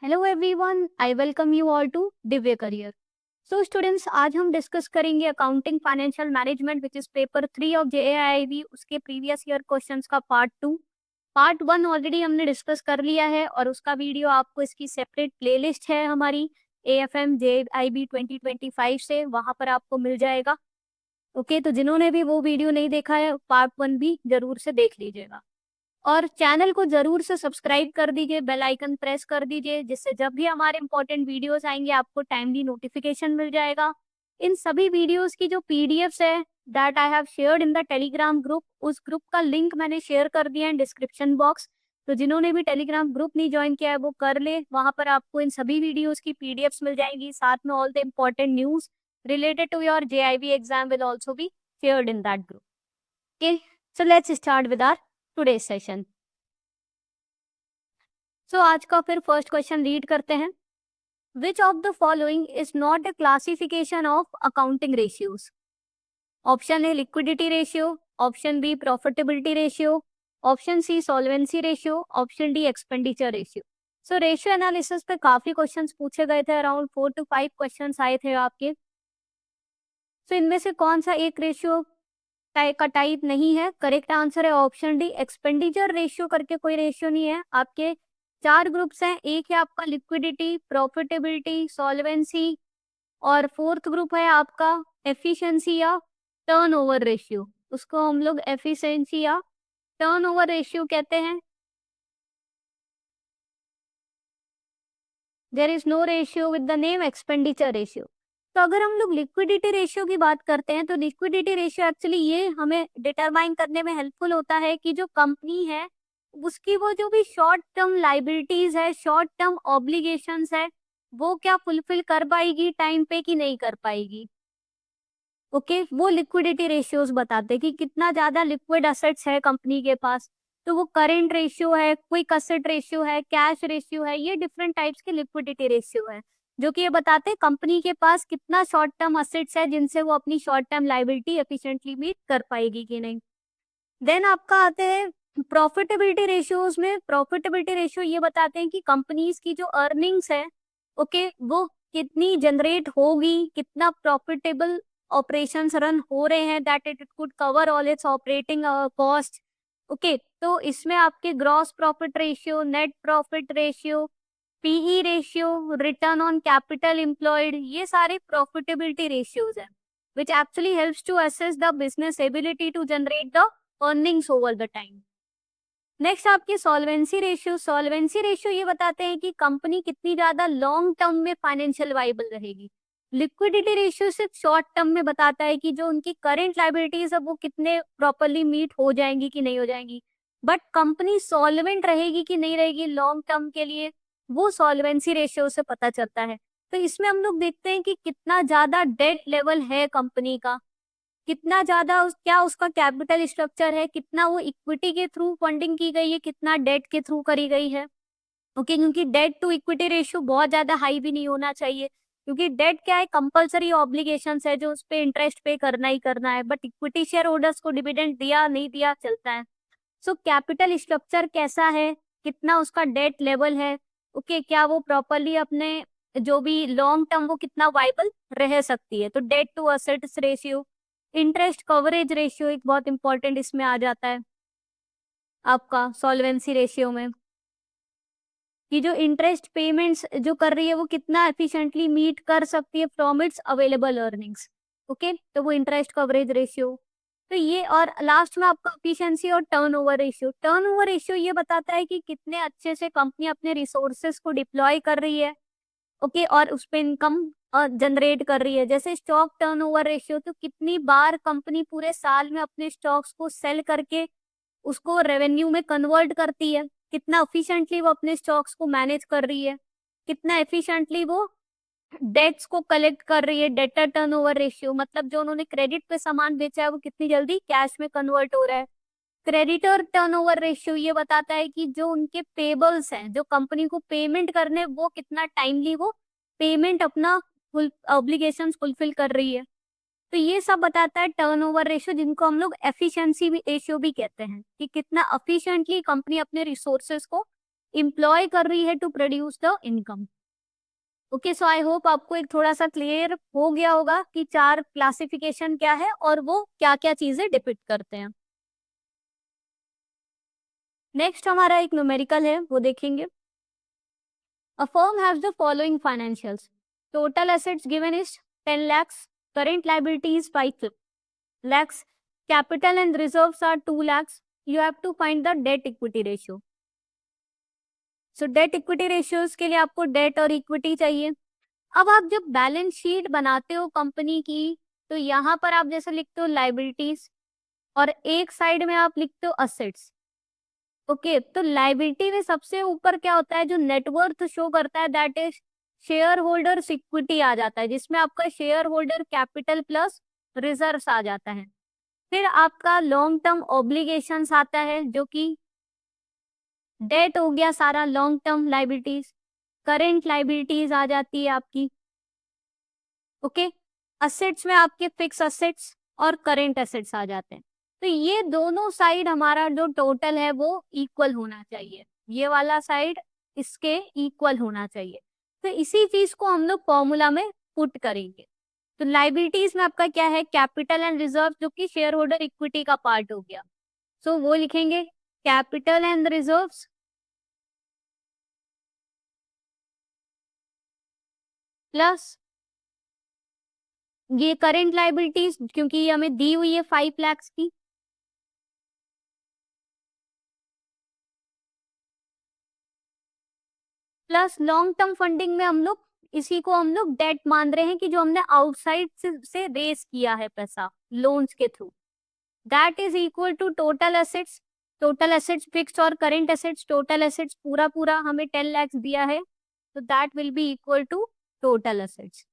Hello everyone, I welcome you all to Divya career. So students, आज हम discuss करेंगे accounting financial management which is paper 3 of JAIIB, उसके previous year questions का part 2। Part 1 already हमने discuss कर लिया है और उसका वीडियो आपको इसकी सेपरेट प्लेलिस्ट है हमारी एएफएम जेआईबी 2025 से, वहां पर आपको मिल जाएगा। ओके, तो जिन्होंने भी वो वीडियो नहीं देखा है, पार्ट 1 भी जरूर से देख लीजिएगा और चैनल को जरूर से सब्सक्राइब कर दीजिए, बेल आइकन प्रेस कर दीजिए, जिससे जब भी हमारे इंपॉर्टेंट वीडियोस आएंगे आपको टाइमली नोटिफिकेशन मिल जाएगा। इन सभी वीडियोस की जो पीडीएफ्स है that I have shared in the Telegram group, उस ग्रुप का लिंक मैंने शेयर कर दिया है डिस्क्रिप्शन बॉक्स। तो जिन्होंने भी टेलीग्राम ग्रुप नहीं ज्वाइन किया है वो कर ले, वहां पर आपको इन सभी वीडियोस की पीडीएफ्स मिल जाएंगी, साथ में all the important news related to your JAIIB exam will also be shared in that group. Okay, so let's start with our today's session. So आज का फिर फर्स्ट क्वेश्चन रीड करते हैं। Which of the following is not a classification of accounting ratios? Option A liquidity ratio, option B profitability ratio, option C solvency ratio, option D expenditure ratio. So ratio analysis पे काफी questions पूछे गए थे, around 4 to 5 questions आए थे आपके। सो इनमें से कौन सा एक रेशियो का टाइप नहीं है? करेक्ट आंसर है ऑप्शन डी एक्सपेंडिचर रेशियो करके कोई रेशियो नहीं है। आपके 4 ग्रुप्स हैं, एक है आपका लिक्विडिटी, प्रॉफिटेबिलिटी, सॉल्वेंसी और फोर्थ ग्रुप है आपका एफिशिएंसी या टर्नओवर रेशियो। उसको हम लोग एफिशिएंसी या टर्नओवर रेशियो कहते हैं। There is no ratio with the name expenditure ratio. तो अगर हम लोग लिक्विडिटी रेशियो की बात करते हैं तो लिक्विडिटी रेशियो एक्चुअली ये हमें डिटरमाइन करने में हेल्पफुल होता है कि जो कंपनी है उसकी वो जो भी शॉर्ट टर्म लाइबिलिटीज है, शॉर्ट टर्म ऑब्लिगेशंस है, वो क्या फुलफिल कर पाएगी टाइम पे कि नहीं कर पाएगी। ओके, वो लिक्विडिटी रेशियोज बताते हैं कि कितना ज्यादा लिक्विड असेट्स है कंपनी के पास। तो वो करेंट रेशियो है, क्विक असेट रेशियो है, कैश रेशियो है, ये डिफरेंट टाइप्स के लिक्विडिटी रेशियो है जो कि ये बताते हैं कंपनी के पास कितना शॉर्ट टर्म असेट्स है जिनसे वो अपनी short term liability efficiently meet कर पाएगी कि नहीं। देन आपका आते हैं प्रॉफिटेबिलिटी रेशियोज में। प्रॉफिटेबिलिटी रेशियो ये बताते हैं कि कंपनीज की जो अर्निंग्स है, ओके, वो कितनी जनरेट होगी, कितना प्रॉफिटेबल ऑपरेशंस रन हो रहे हैं, that it could cover all its operating cost. Okay, तो इसमें आपके gross profit ratio, net profit ratio, PE ratio, return on capital employed, ये सारे प्रॉफिटेबिलिटी रेशियोज हैं which actually helps to assess the business ability to generate the earnings over the time. Next आपकी solvency ratio. Solvency ratio ये बताते हैं कि company कितनी ज्यादा लॉन्ग टर्म में फाइनेंशियल वाइबल रहेगी। लिक्विडिटी रेशियो सिर्फ शॉर्ट टर्म में बताता है कि जो उनकी करंट लाइबिलिटीज है वो कितने प्रॉपरली मीट हो जाएंगी कि नहीं हो जाएंगी। बट कंपनी सॉल्वेंट रहेगी कि नहीं रहेगी लॉन्ग टर्म के लिए, वो सॉल्वेंसी रेशियो से पता चलता है। तो इसमें हम लोग देखते हैं कि कितना ज्यादा डेट लेवल है कंपनी का, कितना ज्यादा क्या उसका कैपिटल स्ट्रक्चर है, कितना वो इक्विटी के थ्रू फंडिंग की गई है, कितना डेट के थ्रू करी गई है। ओके, क्योंकि डेट टू इक्विटी रेशियो बहुत ज्यादा हाई भी नहीं होना चाहिए, क्योंकि डेट क्या है, कंपलसरी ऑब्लिगेशंस है जो उस पे इंटरेस्ट पे करना ही करना है, बट इक्विटी शेयर होल्डर्स को डिविडेंड दिया नहीं दिया चलता है। सो कैपिटल स्ट्रक्चर कैसा है, कितना उसका डेट लेवल है, ओके, क्या वो प्रॉपरली अपने जो भी लॉन्ग टर्म वो कितना वाइबल रह सकती है। तो debt to assets ratio, interest coverage ratio एक बहुत इंपॉर्टेंट इसमें आ जाता है आपका सॉल्वेंसी रेशियो में, कि जो इंटरेस्ट पेमेंट्स जो कर रही है वो कितना एफिशिएंटली मीट कर सकती है from its available earnings. Okay, तो वो इंटरेस्ट कवरेज रेशियो। तो ये, और लास्ट में आपका एफिशिएंसी और टर्नओवर रेशियो। टर्नओवर रेशियो ये बताता है कि कितने अच्छे से कंपनी अपने रिसोर्सेज को डिप्लॉय कर रही है, ओके, और उस पे इनकम जनरेट कर रही है। जैसे स्टॉक टर्नओवर रेशियो, तो कितनी बार कंपनी पूरे साल में अपने स्टॉक्स को सेल करके उसको रेवेन्यू में कन्वर्ट करती है, कितना एफिशिएंटली वो अपने स्टॉक्स को मैनेज कर रही है, कितना एफिशिएंटली वो डेट्स को कलेक्ट कर रही है। डेटर टर्नओवर रेशियो मतलब जो उन्होंने क्रेडिट पे सामान बेचा है वो कितनी जल्दी कैश में कन्वर्ट हो रहा है। क्रेडिटर टर्नओवर रेशियो ये बताता है कि जो उनके पेबल्स हैं, जो कंपनी को पेमेंट करने, वो कितना टाइमली वो पेमेंट अपना ऑब्लिगेशंस फुलफिल कर रही है। तो ये सब बताता है टर्नओवर रेशियो, जिनको हम लोग एफिशिएंसी रेशियो भी कहते हैं, कि कितना एफिशिएंटली कंपनी अपने रिसोर्सेज को एम्प्लॉय कर रही है to produce the income. Okay, so I hope आपको एक थोड़ा सा क्लियर हो गया होगा कि 4 क्लासिफिकेशन क्या है और वो क्या क्या चीजें डिपिक्ट करते हैं। नेक्स्ट हमारा एक न्यूमेरिकल है, वो देखेंगे। A firm has the following financials, total assets given is 10 lakhs, current liabilities 5 lakhs, capital and reserves are 2 lakhs. You have to find the debt equity ratio. So debt equity ratios के लिए आपको date और equity चाहिए। अब आप जब balance sheet बनाते हो कंपनी की, तो यहाँ पर आप जैसे लिखते हो लाइबिलिटीज और एक साइड में आप लिखते हो असेट्स। ओके, तो लाइबिलिटी में सबसे ऊपर क्या होता है, जो नेटवर्थ शो करता है, that is shareholders equity आ जाता है, जिसमें आपका shareholder capital plus reserves आ जाता है। फिर आपका लॉन्ग टर्म ऑब्लिगेशंस आता है, जो कि डेट हो गया सारा long term liabilities. Current liabilities आ जाती है आपकी। ओके, असेट्स में आपके फिक्स असेट्स और करेंट एसेट्स आ जाते हैं। तो ये दोनों साइड हमारा जो टोटल है वो इक्वल होना चाहिए, ये वाला साइड इसके इक्वल होना चाहिए। तो इसी चीज को हम लोग फॉर्मूला में पुट करेंगे। तो लाइबिलिटीज में आपका क्या है, कैपिटल एंड रिजर्व, जो कि शेयर होल्डर इक्विटी का पार्ट हो गया। सो वो लिखेंगे कैपिटल एंड रिजर्व्स प्लस ये करेंट लाइबिलिटीज, क्योंकि ये हमें दी हुई है 5 lakhs की, प्लस लॉन्ग टर्म फंडिंग में हम लोग इसी को हम लोग डेट मान रहे हैं कि जो हमने आउटसाइड से रेस किया है पैसा लोन्स के through, that is equal to total assets. Total assets fixed और करेंट एसेट्स, टोटल एसेट्स पूरा पूरा हमें 10 lakhs दिया है, तो that will be equal to total assets.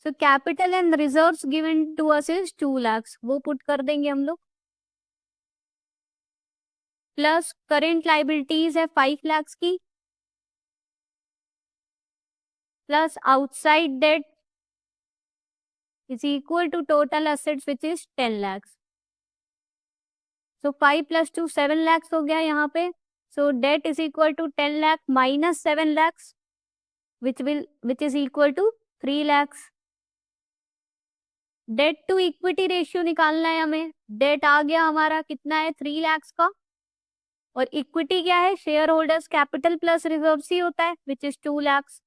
So capital and reserves given to us is 2 lakhs, वो put कर देंगे हम लोग, प्लस करेंट लाइबिलिटीज है 5 lakhs की, plus outside debt is equal to total assets which is 10 lakhs। So 5 + 2 7 lakhs हो गया यहाँ पे। So debt is equal to 10 lakh minus 7 lakhs which is equal to 3 lakhs। Debt to equity ratio निकालना है हमें। Date आ गया हमारा कितना है, 3 lakhs का, और इक्विटी क्या है, shareholders capital plus reserve ही होता है, विच इज 2 lakhs।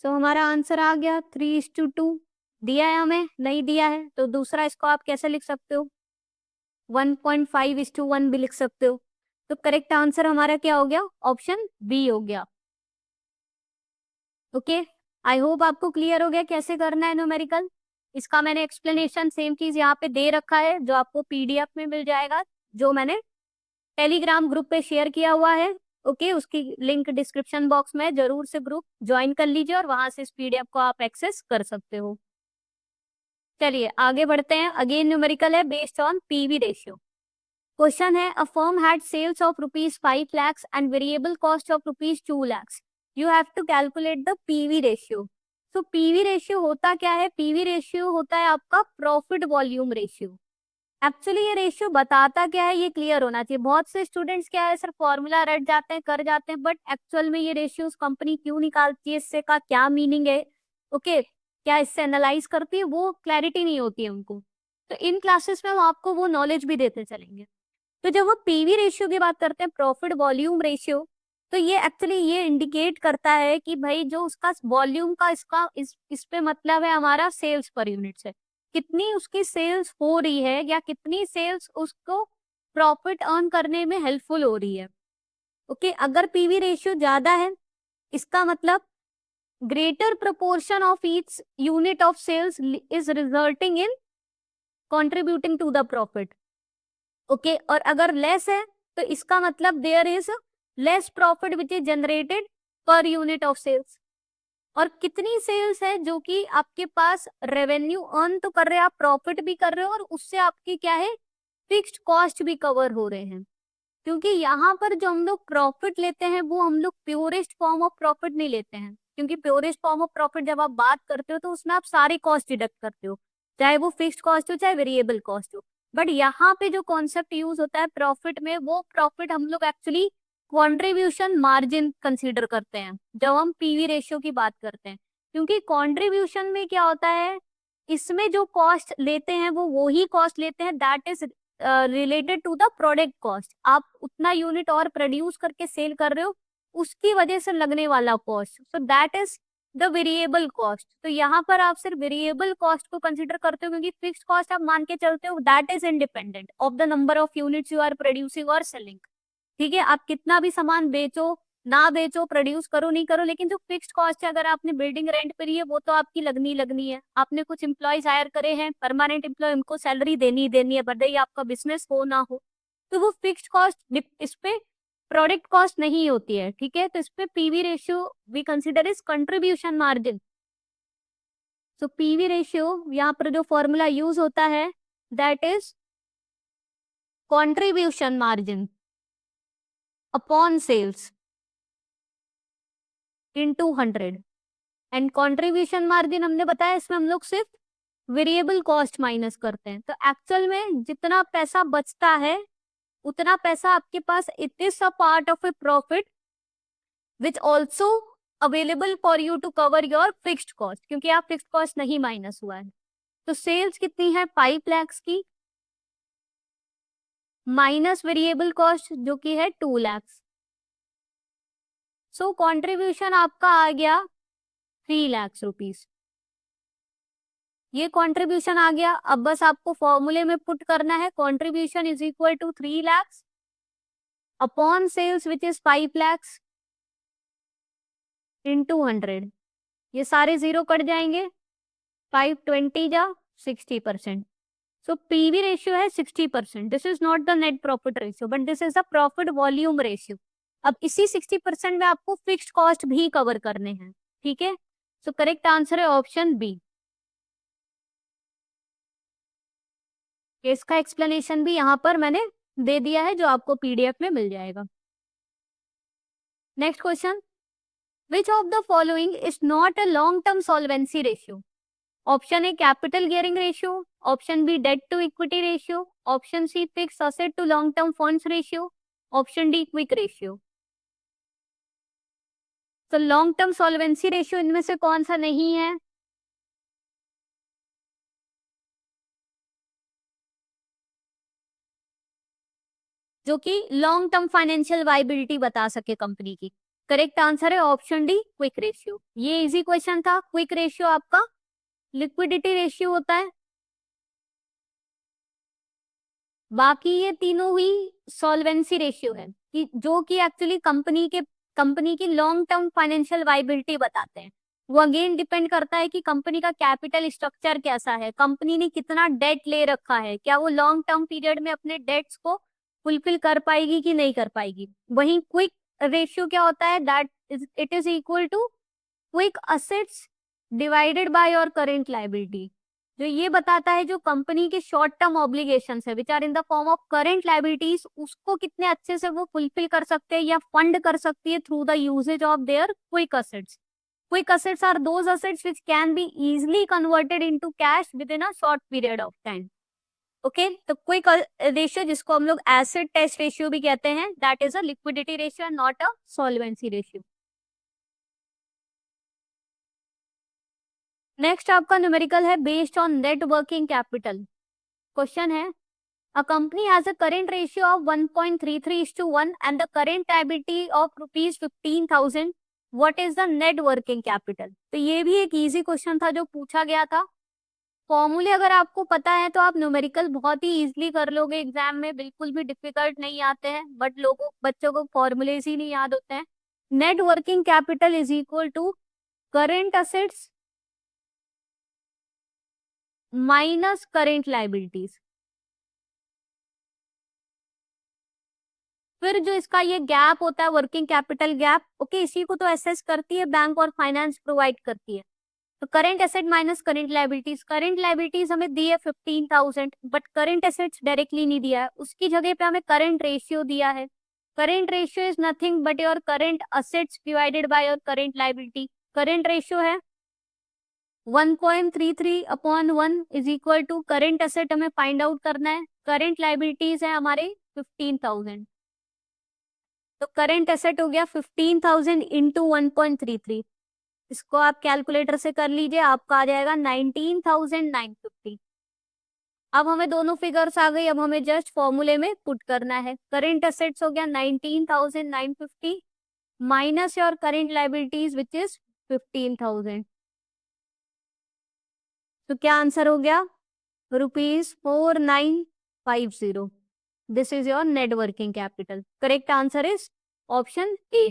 सो हमारा आंसर आ गया 3:2। दिया है हमें, नहीं दिया है तो दूसरा इसको आप कैसे लिख सकते हो, 1.5:1 भी लिख सकते हो। तो करेक्ट आंसर हमारा क्या हो गया, ऑप्शन बी हो गया। ओके, आई होप आपको क्लियर हो गया कैसे करना है न्यूमेरिकल। इसका मैंने एक्सप्लेनेशन सेम चीज यहाँ पे दे रखा है, जो आपको पीडीएफ में मिल जाएगा, जो मैंने टेलीग्राम ग्रुप पे शेयर किया हुआ है। ओके, उसकी लिंक डिस्क्रिप्शन बॉक्स में है, जरूर से ग्रुप ज्वाइन कर लीजिए और वहां से इस पीडीएफ को आप एक्सेस कर सकते हो। चलिए आगे बढ़ते हैं। अगेन न्यूमेरिकल है based on PV ratio. Question है, a firm had sales of ₹5 lakhs and variable cost of ₹2 lakhs। You have to calculate the PV ratio. तो पीवी रेशियो होता क्या है, पीवी रेशियो होता है आपका प्रॉफिट वॉल्यूम रेशियो। एक्चुअली ये ratio बताता क्या है, ये क्लियर होना चाहिए। बहुत से स्टूडेंट्स क्या है, सर फॉर्मूला रट जाते हैं, कर जाते हैं, बट एक्चुअल में ये रेशियोज कंपनी क्यों निकालती है, इससे का क्या मीनिंग है, ओके क्या इससे एनालाइज करती है, वो क्लैरिटी नहीं होती है उनको। तो इन क्लासेस में हम आपको वो नॉलेज भी देते चलेंगे। तो जब वो पीवी रेशियो की बात करते हैं, प्रॉफिट वॉल्यूम रेशियो, तो ये एक्चुअली ये इंडिकेट करता है कि भाई जो उसका वॉल्यूम का इसका इस पे मतलब है हमारा सेल्स पर यूनिट से, कितनी उसकी सेल्स हो रही है या कितनी सेल्स उसको प्रॉफिट अर्न करने में हेल्पफुल हो रही है। ओके, अगर पीवी रेशियो ज्यादा है, इसका मतलब greater proportion of each unit of sales is resulting in contributing to the profit. Okay, और अगर लेस है तो इसका मतलब there is less profit which is generated पर यूनिट ऑफ सेल्स। और कितनी सेल्स है जो कि आपके पास रेवेन्यू अर्न तो कर रहे हैं, आप प्रॉफिट भी कर रहे हो और उससे आपकी क्या है, फिक्स्ड कॉस्ट भी कवर हो रहे हैं। क्योंकि यहाँ पर जो हम लोग प्रॉफिट लेते हैं वो हम लोग प्योरेस्ट फॉर्म ऑफ प्रॉफिट नहीं लेते हैं, क्योंकि प्योरेस्ट फॉर्म ऑफ प्रॉफिट जब आप बात करते हो तो उसमें आप सारी कॉस्ट डिडक्ट करते हो, चाहे वो फिक्स्ड कॉस्ट हो चाहे वेरिएबल कॉस्ट हो। बट यहाँ पे जो कॉन्सेप्ट यूज होता है प्रॉफिट में, वो प्रॉफिट हम लोग एक्चुअली कॉन्ट्रीब्यूशन मार्जिन कंसीडर करते हैं जब हम पीवी रेशियो की बात करते हैं। क्योंकि कॉन्ट्रीब्यूशन में क्या होता है, इसमें जो कॉस्ट लेते हैं वो ही कॉस्ट लेते हैं that is related to the product cost. आप उतना यूनिट और प्रोड्यूस करके सेल कर रहे हो, उसकी वजह से लगने वाला cost, so that is the variable cost. तो यहाँ पर आप सिर्फ वेरिएबल कॉस्ट को कंसिडर करते हो, क्योंकि फिक्स्ड कॉस्ट आप मान के चलते हो that is independent of the number of units you are producing और सेलिंग। ठीक है, आप कितना भी सामान बेचो ना बेचो, प्रोड्यूस करो नहीं करो, लेकिन जो फिक्स्ड कॉस्ट है, अगर आपने बिल्डिंग रेंट पे ली है वो तो आपकी लगनी है। आपने कुछ एम्प्लॉयज हायर करे हैं, परमानेंट एम्प्लॉय, उनको सैलरी देनी है, भले ही आपका बिजनेस हो ना हो, तो वो फिक्स्ड कॉस्ट इस पे प्रोडक्ट कॉस्ट नहीं होती है। ठीक है, तो इस पे PV ratio we consider is contribution margin. So PV ratio यहाँ पर जो फॉर्मूला यूज होता है that is contribution margin upon sales into 100। And contribution margin हमने बताया, इसमें हम लोग सिर्फ वेरिएबल कॉस्ट माइनस करते हैं। तो एक्चुअल में जितना पैसा बचता है उतना पैसा आपके पास, it is a part of a profit which also available for you to cover your fixed cost, क्योंकि आप फिक्स्ड कॉस्ट नहीं माइनस हुआ है। तो सेल्स कितनी है 5 लाख की, माइनस वेरिएबल कॉस्ट जो कि है 2 लाख। सो कॉन्ट्रीब्यूशन आपका आ गया 3 लाख रुपीज। ये कंट्रीब्यूशन आ गया। अब बस आपको फॉर्मूले में पुट करना है, contribution is equal to 3 lakh upon sales which is 5 lakh into 100। ये सारे जीरो कट जाएंगे, 520 जा 60%। सो पीवी रेशियो है 60%। This is not the net profit ratio but this is the profit volume ratio. अब इसी 60% में आपको फिक्स्ड कॉस्ट भी कवर करने हैं। ठीक है, सो करेक्ट आंसर है ऑप्शन बी। इसका एक्सप्लेनेशन भी यहाँ पर मैंने दे दिया है, जो आपको पीडीएफ में मिल जाएगा। Next question, which of the following is not a long term solvency ratio? Option A capital gearing ratio, option B debt to equity ratio, option C fix asset to long term funds ratio, option D quick ratio. तो long term solvency ratio इनमें से कौन सा नहीं है? जो कि long term financial viability बता सके कंपनी की। करेक्ट आंसर है ऑप्शन डी क्विक रेशियो। ये इजी क्वेश्चन था। क्विक रेशियो आपका लिक्विडिटी रेशियो होता है। बाकी ये तीनों ही सॉल्वेंसी रेशियो है, कि जो कि एक्चुअली कंपनी की लॉन्ग टर्म फाइनेंशियल वाइबिलिटी बताते हैं। वो अगेन डिपेंड करता है कि कंपनी का कैपिटल स्ट्रक्चर कैसा है, कंपनी ने कितना डेट ले रखा है, क्या वो लॉन्ग टर्म पीरियड में अपने डेट्स को फुलफिल कर पाएगी कि नहीं कर पाएगी। वहीं क्विक रेशियो क्या होता है, that it is equal to quick assets divided by your current liability. जो ये बताता है जो कंपनी के शॉर्ट टर्म ऑब्लिगेशंस है which are in the form of current liabilities, उसको कितने अच्छे से वो फुलफिल कर सकते हैं या फंड कर सकती है through the usages of their quick assets. Quick assets are those assets which can be easily converted into cash within a short period of time. Okay, तो क्विक रेशियो जिसको हम लोग एसिड टेस्ट रेशियो भी कहते हैं, that is a liquidity ratio not a solvency ratio. Next आपका numerical है based on net working capital. Question है, a company has a current ratio of 1.33:1 and the current liability of rupees 15,000. What is the net working capital? तो ये भी एक easy question था जो पूछा गया था। फॉर्मूले अगर आपको पता है तो आप न्यूमेरिकल बहुत ही इजीली कर लोगे एग्जाम में, बिल्कुल भी डिफिकल्ट नहीं आते हैं, बट बच्चों को फॉर्मूलेज ही नहीं याद होते हैं। Net working capital is equal to current assets minus current liabilities. फिर जो इसका ये गैप होता है वर्किंग कैपिटल गैप, ओके, इसी को तो एसेस करती है बैंक और फाइनेंस प्रोवाइड करती है। तो current asset minus current liabilities, current liabilities हमें दी है 15,000 बट करेंट एसेट्स डायरेक्टली नहीं दिया है, उसकी जगह पे हमें करेंट रेशियो दिया है। Current ratio is nothing but your current assets divided by your current liability. Current ratio है 1.33/1 is equal to current asset हमें फाइंड आउट करना है करेंट लाइबिलिटीज है हमारे 15,000, तो करेंट एसेट हो गया 15,000 इंटू 1.33। इसको आप कैलकुलेटर से कर लीजिए, आपका आ जाएगा 19,950। अब हमें दोनों फिगर्स आ गई, अब हमें जस्ट फॉर्मूले में पुट करना है। करेंट एसेट्स हो गया 19,950 minus your current liabilities which is 15,000। तो क्या आंसर हो गया? ₹4950। This is your net working capital. Correct answer is option A.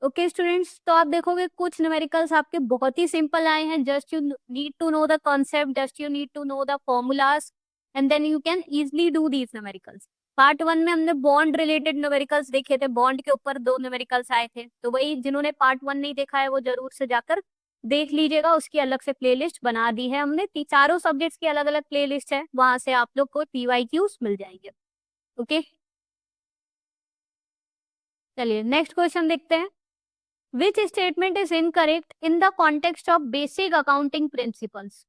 Okay students, तो आप देखोगे कुछ न्यूमेरिकल्स आपके बहुत ही सिंपल आए हैं। Just you need to know the concept, just you need to know the formulas and then you can easily do these numericals. Part 1 में हमने बॉन्ड रिलेटेड न्यूमेरिकल्स देखे थे, बॉन्ड के ऊपर 2 न्यूमेरिकल्स आए थे, तो वही जिन्होंने पार्ट 1 नहीं देखा है वो जरूर से जाकर देख लीजिएगा, उसकी अलग से प्लेलिस्ट बना दी है हमने। चारों सब्जेक्ट्स की अलग अलग प्लेलिस्ट है, वहां से आप लोग को PYQs मिल जाएंगे। ओके चलिए नेक्स्ट क्वेश्चन देखते हैं। Which statement is incorrect in the context of basic accounting principles?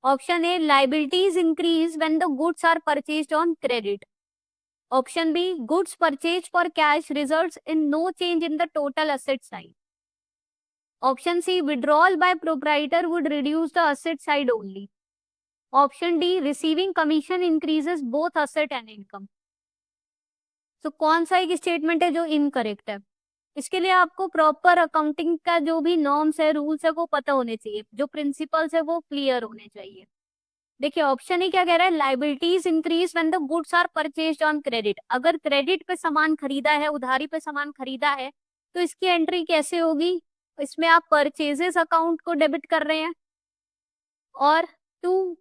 Option A, liabilities increase when the goods are purchased on credit. Option B, goods purchased for cash results in no change in the total asset side. Option C, withdrawal by proprietor would reduce the asset side only. Option D, receiving commission increases both asset and income. तो कौन सा एक statement है जो incorrect है? इसके लिए आपको प्रॉपर अकाउंटिंग का जो भी नॉर्म्स है, रूल्स है, वो पता होने चाहिए, जो प्रिंसिपल्स है वो क्लियर होने चाहिए। देखिए ऑप्शन ही क्या कह रहा है, liabilities increase when the goods are purchased on credit. अगर क्रेडिट पे सामान खरीदा है, उधारी पे सामान खरीदा है, तो इसकी एंट्री कैसे होगी? इसमें आप परचेजेस अकाउंट को डेबिट कर रहे हैं और टू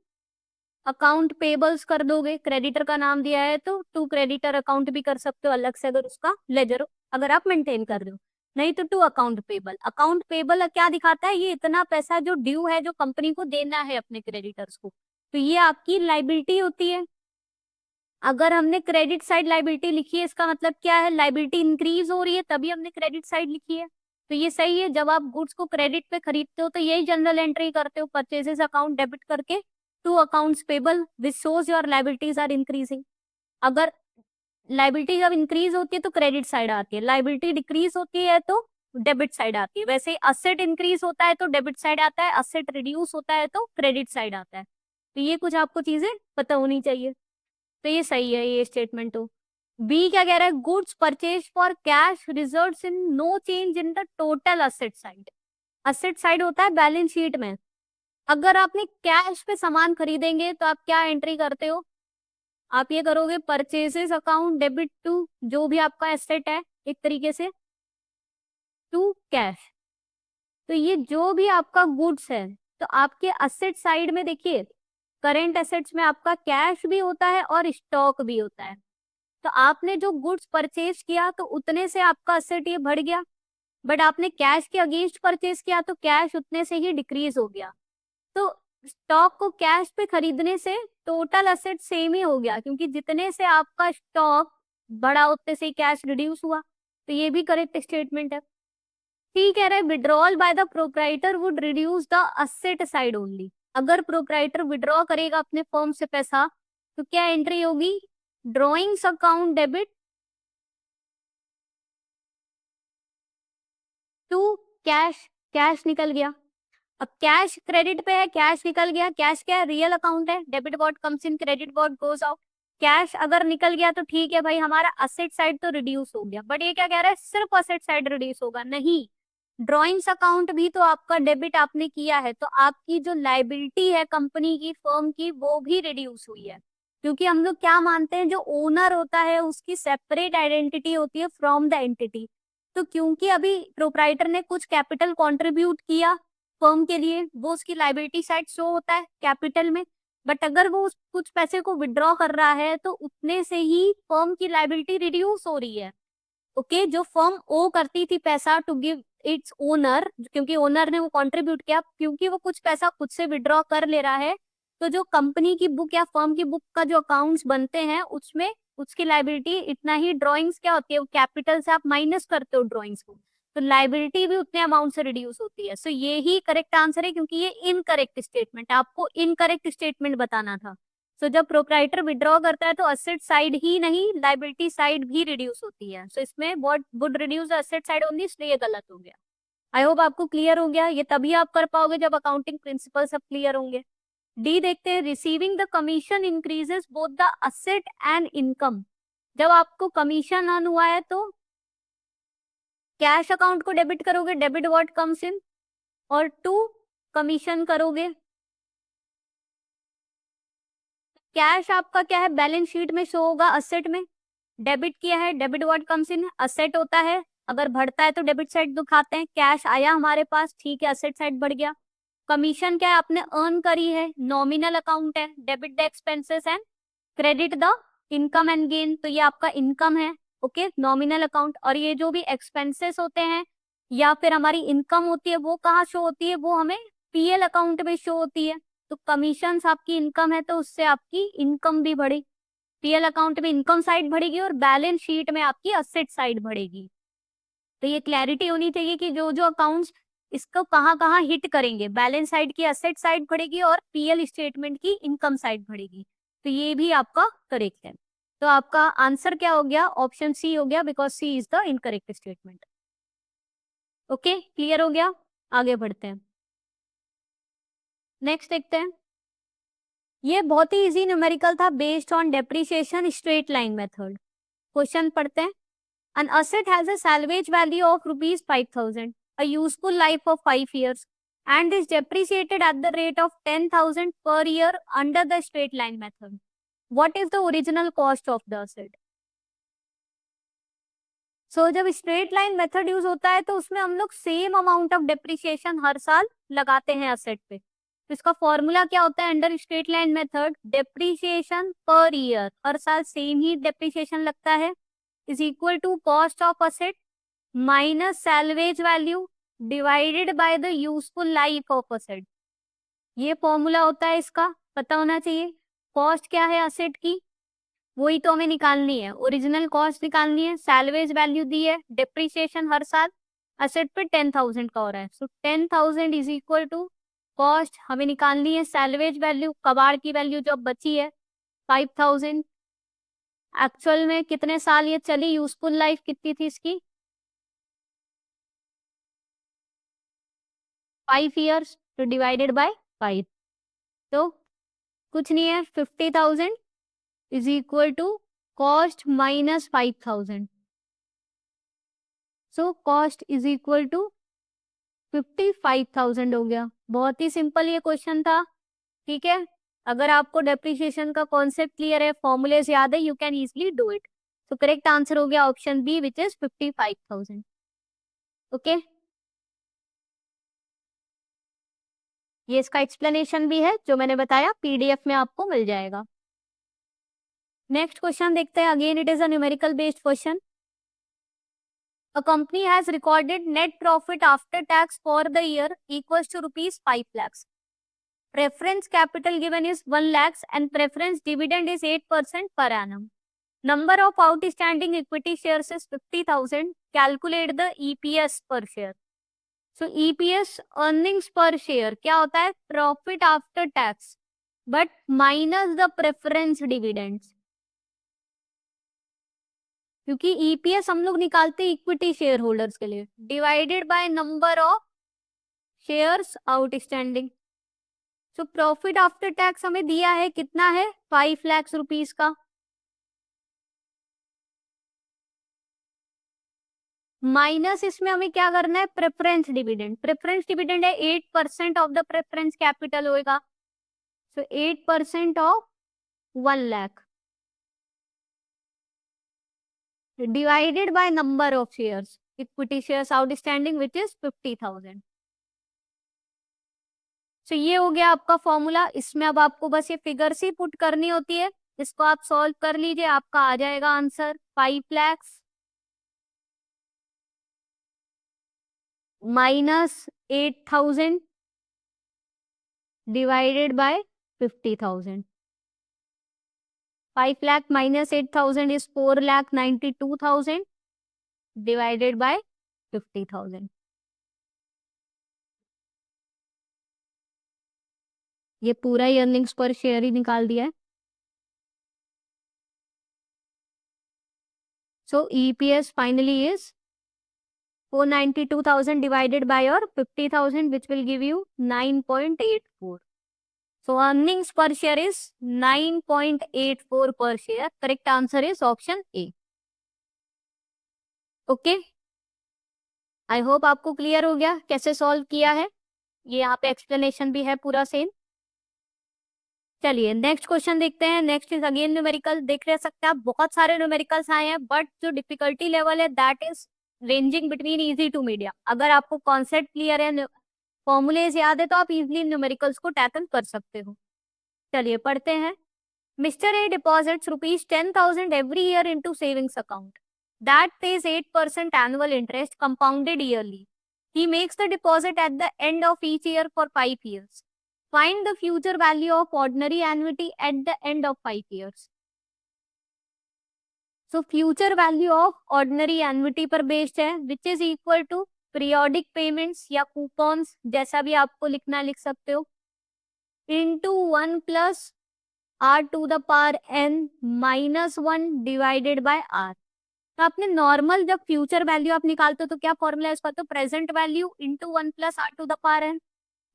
अकाउंट पेबल्स कर दोगे। क्रेडिटर का नाम दिया है तो टू क्रेडिटर अकाउंट भी कर सकते हो अलग से, अगर उसका लेजर अगर आप मेंटेन कर रहे हो, नहीं तो to account payable. Account payable क्या दिखाता है? ये इतना पैसा जो ड्यू है, जो कंपनी को देना है अपने क्रेडिटर्स को, तो ये आपकी लाइबिलिटी होती है। अगर हमने क्रेडिट साइड लाइबिलिटी लिखी है, इसका मतलब क्या है? लाइबिलिटी इंक्रीज हो रही है, तभी हमने क्रेडिट साइड लिखी है। तो ये सही है, जब आप गुड्स को क्रेडिट पे खरीदते हो तो यही जनरल एंट्री करते हो, परचेजेस अकाउंट डेबिट करके to accounts payable which shows your liabilities are increasing. अगर लाइबिलिटी जब इंक्रीज होती है तो क्रेडिट साइड आती है, लाइबिलिटी डिक्रीज होती है तो डेबिट साइड आती है। वैसे असेट इंक्रीज होता है तो डेबिट साइड आता है, असेट रिड्यूस होता है तो क्रेडिट साइड आता है। तो ये कुछ आपको चीजें पता होनी चाहिए। तो ये सही है ये स्टेटमेंट। तो बी क्या कह रहा है? Goods purchase for cash results in no change in the total asset side. Asset side होता है बैलेंस शीट में। अगर आपने कैश पे सामान खरीदेंगे तो आप क्या एंट्री करते हो? आप ये करोगे परचेजेस अकाउंट डेबिट टू जो भी आपका एसेट है, एक तरीके से टू कैश। तो ये जो भी आपका गुड्स है, तो आपके असेट साइड में देखिए करेंट एसेट्स में आपका कैश भी होता है और स्टॉक भी होता है। तो आपने जो गुड्स परचेज किया तो उतने से आपका असेट ये बढ़ गया, बट आपने कैश के अगेंस्ट परचेज किया तो कैश उतने से ही डिक्रीज हो गया। तो स्टॉक को कैश पे खरीदने से टोटल असेट सेम ही हो गया, क्योंकि जितने से आपका स्टॉक बढ़ा उतने से कैश रिड्यूस हुआ। तो ये भी करेक्ट स्टेटमेंट है। ठीक कह रहे हैं withdrawal by the proprietor would reduce the asset side only. अगर प्रोप्राइटर विड्रॉ करेगा अपने फर्म से पैसा तो क्या एंट्री होगी? Drawings account debit to cash. Cash निकल गया, अब कैश क्रेडिट पे है, कैश निकल गया। कैश क्या है? रियल अकाउंट है। Debit what comes in, credit what goes out. Cash अगर निकल गया तो ठीक है भाई, हमारा असेट साइड तो रिड्यूस हो गया, बट ये क्या कह रहा है? सिर्फ असेट साइड रिड्यूस होगा? नहीं, ड्रॉइंग्स अकाउंट भी तो आपका डेबिट आपने किया है, तो आपकी जो लाइबिलिटी है कंपनी की, फर्म की, वो भी रिड्यूस हुई है। क्योंकि हम लोग क्या मानते हैं, जो ओनर होता है उसकी सेपरेट आइडेंटिटी होती है फ्रॉम द एंटिटी। तो क्योंकि अभी प्रोप्राइटर ने कुछ कैपिटल कंट्रीब्यूट किया फर्म के लिए, वो उसकी लाइबिलिटी साइड शो होता है कैपिटल में। बट अगर वो कुछ पैसे को विड्रॉ कर रहा है तो उतने से ही फर्म की लाइबिलिटी रिड्यूस हो रही है। ओके जो फर्म ओ करती थी पैसा टू गिव इट्स ओनर, क्योंकि ओनर ने वो कंट्रीब्यूट किया, क्योंकि वो कुछ पैसा खुद से विड्रॉ कर ले रहा है, तो जो कंपनी की बुक या फर्म की बुक का जो अकाउंट्स बनते हैं उसमें उसकी लाइबिलिटी इतना ही। ड्रॉइंग्स क्या होती है? वो कैपिटल से आप माइनस करते हो ड्रॉइंग्स को, तो लाइबिलिटी भी उतने अमाउंट से रिड्यूस होती है। सो ये ही करेक्ट आंसर है, क्योंकि ये इनकरेक्ट स्टेटमेंट, आपको इनकरेक्ट स्टेटमेंट बताना था। सो जब प्रोप्राइटर विड्रॉ करता है तो असेट साइड ही नहीं, लाइबिलिटी साइड भी रिड्यूस होती है। सो इसमें what would reduce the asset side only, इसलिए ये गलत हो गया। आई होप आपको क्लियर हो गया। ये तभी आप कर पाओगे जब अकाउंटिंग प्रिंसिपल सब क्लियर होंगे। डी देखते हैं, receiving the commission increases both the asset and income. जब आपको कमीशन अर्न हुआ है तो कैश अकाउंट को डेबिट करोगे, डेबिट व्हाट कम्स इन, और टू कमीशन करोगे। कैश आपका क्या है, बैलेंस शीट में शो होगा असेट में। डेबिट किया है, debit what comes in, asset होता है। अगर बढ़ता है तो डेबिट साइड दिखाते हैं। कैश आया हमारे पास, ठीक है, असेट साइड बढ़ गया। कमीशन क्या है, आपने अर्न करी है, नॉमिनल अकाउंट है। Debit the expenses and credit the income and gain, तो ये आपका इनकम है। Okay, nominal account. और ये जो भी एक्सपेंसेस होते हैं या फिर हमारी इनकम होती है, वो कहाँ शो होती है, वो हमें पीएल अकाउंट में शो होती है। तो कमीशन आपकी इनकम है, तो उससे आपकी इनकम भी बढ़ी। पीएल अकाउंट में इनकम साइड बढ़ेगी और बैलेंस शीट में आपकी असेट साइड बढ़ेगी। तो ये क्लैरिटी होनी चाहिए कि जो जो अकाउंट्स इसको कहाँ कहाँ हिट करेंगे, बैलेंस साइड की असेट साइड बढ़ेगी और पीएल स्टेटमेंट की इनकम साइड बढ़ेगी। तो ये भी आपका करेक्ट है। तो आपका आंसर क्या हो गया, ऑप्शन सी हो गया, because C is the incorrect statement. Okay, clear हो गया। आगे बढ़ते हैं, नेक्स्ट देखते हैं। ये बहुत ही इजी न्यूमेरिकल था, based on depreciation straight line method. Question पढ़ते हैं। An asset has a salvage value of rupees 5,000, a useful life of 5 years, and is depreciated at the rate of 10,000 per year under the straight line method. What is the original cost of the asset? So, जब straight line method use होता है तो उसमें हम लोग same amount of depreciation हर साल लगाते हैं असेट पे। तो इसका फॉर्मूला क्या होता है under straight line method, depreciation per year, हर साल सेम ही डेप्रिसिएशन लगता है, is equal to cost of asset minus salvage value divided by the useful life of asset. ये फॉर्मूला होता है, इसका पता होना चाहिए। कॉस्ट क्या है असेट की, वही तो हमें निकालनी है, ओरिजिनल कॉस्ट निकालनी है। सैल्वेज वैल्यू दी है, डिप्रिसिएशन हर साल असेट पे 10,000 का हो रहा है। सो 10,000 इज इक्वल टू कॉस्ट, हमें निकालनी है सैल्वेज वैल्यू, कबाड़ की वैल्यू जो बची है 5,000। एक्चुअल में कितने साल ये चली, यूजफुल लाइफ कितनी थी इसकी, 5 ईयर्स, तो डिवाइडेड बाय 5। तो कुछ नहीं है, 50,000 is equal to cost minus 5,000। So cost is equal to 55,000 हो गया। बहुत ही सिंपल ये क्वेश्चन था, ठीक है। अगर आपको डेप्रिसिएशन का कॉन्सेप्ट क्लियर है, फॉर्मूलेस याद है, you can easily do it. तो करेक्ट आंसर हो गया option B, which is 55,000। Okay, ये इसका एक्सप्लेनेशन भी है जो मैंने बताया, पीडीएफ में आपको मिल जाएगा। नेक्स्ट क्वेश्चन देखते हैं। Again it is a numerical based question. A company has recorded net profit after tax for the year equals to rupees 5 lakhs. Preference capital given is 1 lakhs and preference dividend is 8% per annum. Number of outstanding equity shares is 50,000. Calculate the EPS per share. So EPS earnings per share क्या होता है, profit after tax but minus the preference dividends. क्योंकि EPS हम लोग निकालते हैं equity share holders के लिए, divided by number of shares outstanding. So profit after tax हमें दिया है कितना है, 5 लाख रुपीस का, माइनस इसमें हमें क्या करना है, प्रेफरेंस डिविडेंड। प्रेफरेंस डिविडेंड है 8% ऑफ द प्रेफरेंस कैपिटल होएगा। सो 8% of 1 lakh divided by number of shares, equity shares outstanding which is 50,000। तो ये हो गया आपका फॉर्मूला। इसमें अब आपको बस ये फिगर्स ही पुट करनी होती है, इसको आप सॉल्व कर लीजिए, आपका आ जाएगा answer 5 lakh minus 8,000 divided by 50,000। 5 lakh minus 8,000 is 4,92,000 divided by 50,000। ये पूरा ही अर्निंग्स पर शेयर ही निकाल दिया है। So EPS finally is 492,000 divided by your 50,000, which will give you 9.84. So earnings per share is 9.84 per share. Correct answer is option A. Okay. I hope आपको clear हो गया कैसे सॉल्व किया है। ये यहाँ पे एक्सप्लेनेशन भी है पूरा सेम। चलिए नेक्स्ट क्वेश्चन देखते हैं। Next is again numerical. देख रहे सकते हैं आप बहुत सारे न्यूमेरिकल्स आए हैं, बट जो डिफिकल्टी लेवल है that is ranging between easy to medium. अगर आपको कॉन्सेप्ट क्लियर है, फॉर्मूलेज याद है, तो आप इजिली न्यूमेरिकल्स को टैकल कर सकते हो। चलिए पढ़ते हैं। Mister A deposits ₹10,000 every year into savings account that pays 8% annual interest compounded yearly. He makes the deposit at the end of each year for 5 years. Find the future value of ordinary annuity at the end of 5 years. So future value of ordinary annuity पर based है, which is equal to periodic payments या coupons, जैसा भी आपको लिखना लिख सकते हो, into 1 plus r to the power n minus 1 divided by r। तो आपने नॉर्मल जब फ्यूचर वैल्यू आप निकालते हो तो क्या फॉर्मूला है उसका, तो present value into 1 plus R to the power N.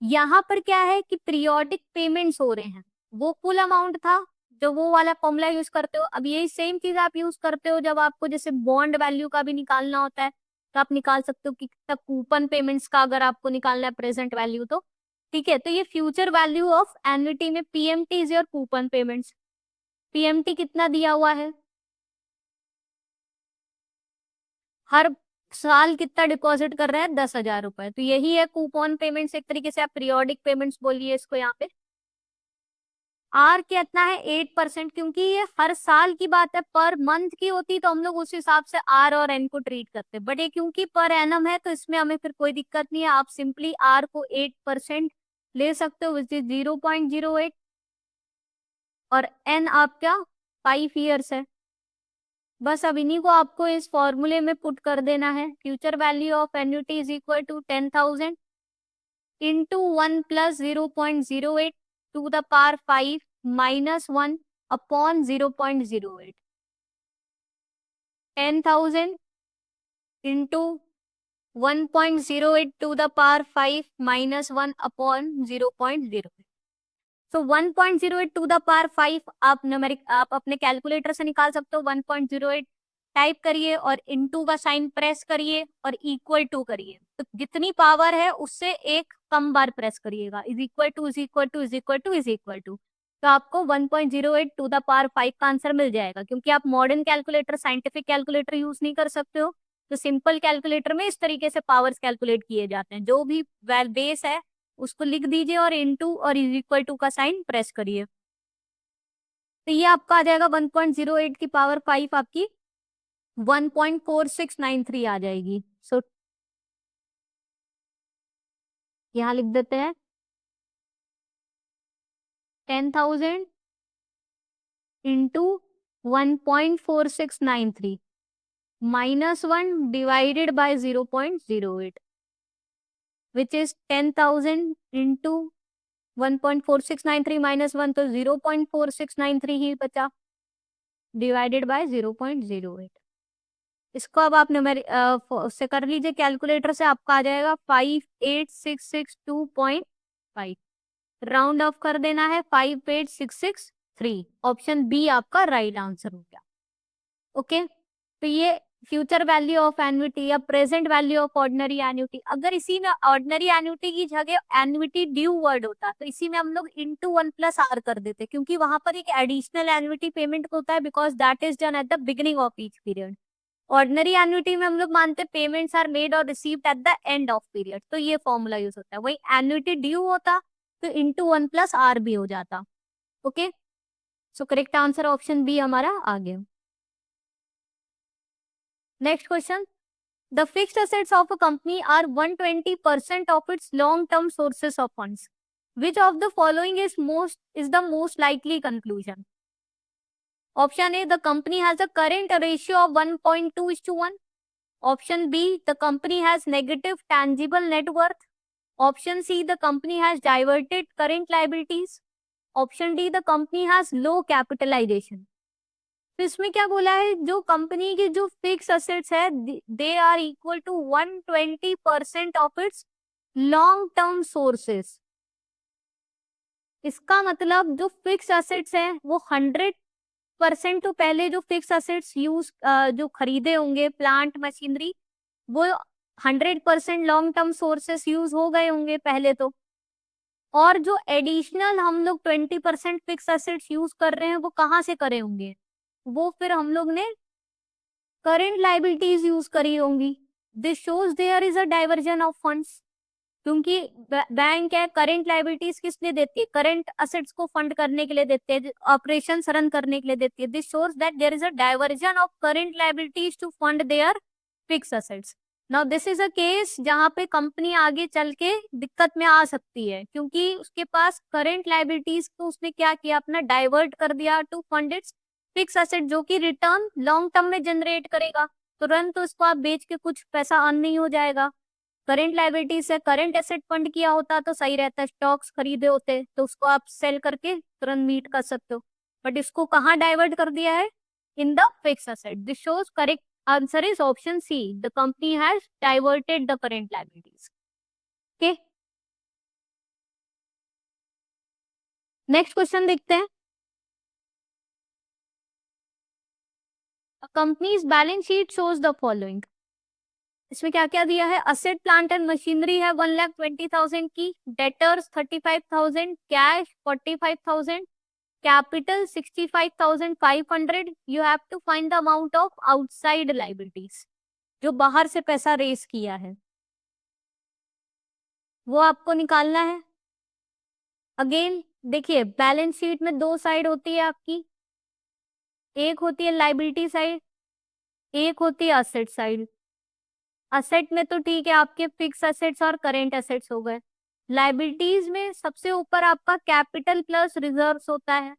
यहाँ पर क्या है कि पीरियोडिक पेमेंट्स हो रहे हैं, वो कुल अमाउंट था जो वो वाला फॉर्मूला यूज करते हो। अब यही सेम चीज आप यूज करते हो जब आपको जैसे बॉन्ड वैल्यू का भी निकालना होता है, तो आप निकाल सकते हो कि कितना कूपन पेमेंट्स का अगर आपको निकालना है प्रेजेंट वैल्यू तो ठीक है। तो ये फ्यूचर वैल्यू ऑफ एन्युटी में PMT is your coupon payments. PMT कितना दिया हुआ है, हर साल कितना डिपॉजिट कर रहे हैं, 10,000 रुपए। तो यही है कूपन पेमेंट्स, एक तरीके से आप पीरियोडिक पेमेंट्स बोलिए इसको। यहाँ पे आर कितना है 8%, क्योंकि ये हर साल की बात है, पर मंथ की होती तो हम लोग उस हिसाब से आर और एन को ट्रीट करते, बट ये क्योंकि पर एनम है तो इसमें हमें फिर कोई दिक्कत नहीं है। आप सिंपली आर को 8% ले सकते हो, विच इज 0.08, और एन आपका 5 ईयर्स है। बस अब इन्हीं को आपको इस फॉर्मूले में पुट कर देना है। Future value of annuity is equal to 10,000 into 1 plus 0.08 to the power 5 minus 1 upon 0.08। 10,000 into 1.08 to the power 5 minus 1 upon 0.08। So 1.08 to the power 5 आप अपने कैलकुलेटर से निकाल सकते हो। 1.08 टाइप करिए और इनटू का साइन प्रेस करिए और इक्वल टू करिए, तो जितनी पावर है उससे एक कम बार प्रेस करिएगा। Is equal to is equal to is equal to is equal to, तो आपको 1.08 टू द पावर 5 का आंसर मिल जाएगा। क्योंकि आप modern calculator, scientific calculator use नहीं कर सकते हो, तो सिंपल कैलकुलेटर में इस तरीके से पावर्स कैलकुलेट किए जाते हैं। जो भी बेस है उसको लिख दीजिए और इनटू और इज इक्वल टू का साइन प्रेस करिए, तो ये आपका आ जाएगा 1.08 की पावर 5 आपकी 1.4693 आ जाएगी। सो यहाँ लिख देते हैं 10,000 into 1.4693 minus 1 divided by 0.08, which is 10,000 into 1.4693 minus 1, तो 0.4693 ही बचा, डिवाइडेड बाय 0.08। इसको अब आप उससे कर लीजिए कैलकुलेटर से, आपका आ जाएगा 58,662.5। राउंड ऑफ कर देना है 58,663। ऑप्शन बी आपका राइट आंसर हो गया। ओके, तो ये फ्यूचर वैल्यू ऑफ एन्युटी या present value of ordinary annuity. अगर इसी में ऑर्डिनरी एन्युटी की जगह एन्युटी ड्यू वर्ड होता तो इसी में हम लोग इंटू 1 प्लस आर कर देते, क्योंकि वहां पर एक एडिशनल एन्युटी पेमेंट होता है, because that is done at the beginning of each period. Ordinary annuity में हम लोग मानते पेमेंट्स आर मेड और received eight the end of period, तो ये फॉर्मूला यूज होता है। वही एन्युटी ड्यू होता तो इंटू 1 प्लस आर भी हो जाता। Okay, so correct answer option B हमारा आ गया। Next question, the fixed assets of a company are 120% of its long term sources of funds, which of the following is the most likely conclusion. Option A, the company has a current ratio of 1.2:1। Option B, the company has negative tangible net worth. Option C, the company has diverted current liabilities. Option D, the company has low capitalisation. तो इसमें क्या बोला है, जो company की जो fix assets है they are equal to 120% of its long term sources. इसका मतलब जो फिक्स असेट्स है वो 100% तो पहले जो फिक्स असेट्स यूज जो खरीदे होंगे प्लांट मशीनरी, वो 100% लॉन्ग टर्म सोर्सेस यूज हो गए होंगे पहले तो। और जो एडिशनल हम लोग 20% फिक्स असेट्स यूज कर रहे हैं वो कहाँ से करे होंगे, वो फिर हम लोग ने करंट लाइबिलिटीज यूज करी होंगी। This shows there is a diversion of funds, क्योंकि बैंक है, करंट लाइबिलिटीज किस लिए देती है, करंट असेट्स को फंड करने के लिए देते हैं, ऑपरेशन रन करने के लिए देती है। This shows that there is a diversion of current liabilities to fund their fix assets. Now this is a case जहां पे कंपनी आगे चल के दिक्कत में आ सकती है, क्योंकि उसके पास करंट लाइबिलिटीज को उसने क्या किया, अपना डाइवर्ट कर दिया to fund its fix asset, जो कि रिटर्न लॉन्ग टर्म में जनरेट करेगा। तुरंत तो इसको आप बेच के कुछ पैसा अर्न नहीं हो जाएगा। करंट लाइबिलिटी से करंट एसेट फंड किया होता तो सही रहता, स्टॉक्स खरीदे होते तो उसको आप सेल करके तुरंत मीट कर सकते हो, बट इसको कहाँ डाइवर्ट कर दिया है, in the fix asset. This shows correct answer is option C, the company has diverted the current liabilities. Okay, next question देखते हैं। Company's balance sheet shows the following. इसमें क्या क्या दिया है, असेट प्लांट एंड मशीनरी है 1,20,000 की, debtors 35,000, cash 45,000, capital 65,500। You have to find the amount of outside liabilities, जो बाहर से पैसा रेस किया है वो आपको निकालना है। अगेन देखिए, बैलेंस शीट में दो साइड होती है आपकी, एक होती है लाइबिलिटी साइड, एक होती है असेट साइड। असेट में तो ठीक है, आपके फिक्स असेट्स और करेंट असेट्स हो गए। लाइबिलिटीज में सबसे ऊपर आपका कैपिटल प्लस रिजर्व्स होता है।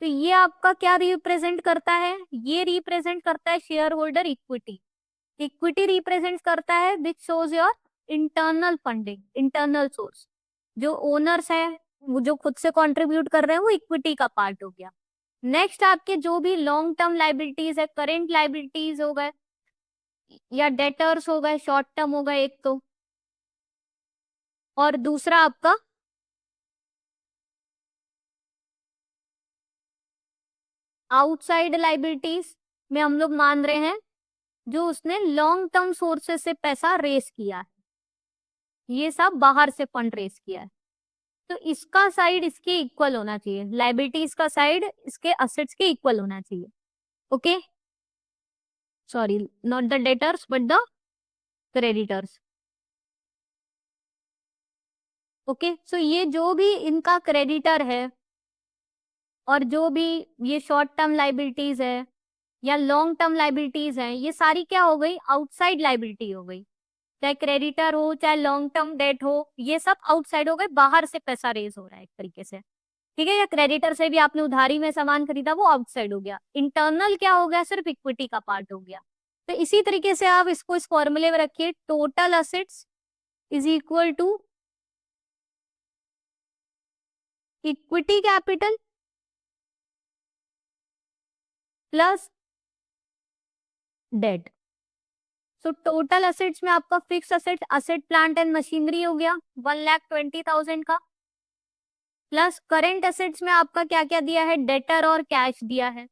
तो ये आपका क्या रिप्रेजेंट करता है, ये रिप्रेजेंट करता है share holder equity. Equity represent करता है विच shows your internal funding, internal source. जो ओनर्स है वो जो खुद से कंट्रीब्यूट कर रहे हैं वो इक्विटी का पार्ट हो गया। नेक्स्ट आपके जो भी लॉन्ग टर्म लाइबिलिटीज है, करेंट लाइबिलिटीज हो गए या डेटर्स हो गए, शॉर्ट टर्म हो गए एक तो, और दूसरा आपका आउटसाइड लाइबिलिटीज में हम लोग मान रहे हैं जो उसने लॉन्ग टर्म सोर्सेस से पैसा रेस किया है, ये सब बाहर से फंड रेस किया है। तो इसका साइड इसके इक्वल होना चाहिए, लाइबिलिटीज का साइड इसके असेट्स के इक्वल होना चाहिए। Okay, sorry, not the debtors but the creditors. Okay, so ये जो भी इनका क्रेडिटर है और जो भी ये शॉर्ट टर्म लाइबिलिटीज है या लॉन्ग टर्म लाइबिलिटीज है, ये सारी क्या हो गई, आउटसाइड लाइबिलिटी हो गई। चाहे क्रेडिटर हो चाहे लॉन्ग टर्म डेट हो, ये सब आउटसाइड हो गए, बाहर से पैसा रेज हो रहा है एक तरीके से। ठीक है, या क्रेडिटर से भी आपने उधारी में सामान खरीदा, वो आउटसाइड हो गया। इंटरनल क्या हो गया, सिर्फ इक्विटी का पार्ट हो गया। तो इसी तरीके से आप इसको इस फॉर्मूले में रखिए, total assets is equal to equity capital plus debt. So total assets में आपका fix asset, asset plant and machinery हो गया 1,20,000 का, प्लस करेंट असेट्स में आपका क्या क्या दिया है, डेटर और कैश दिया है।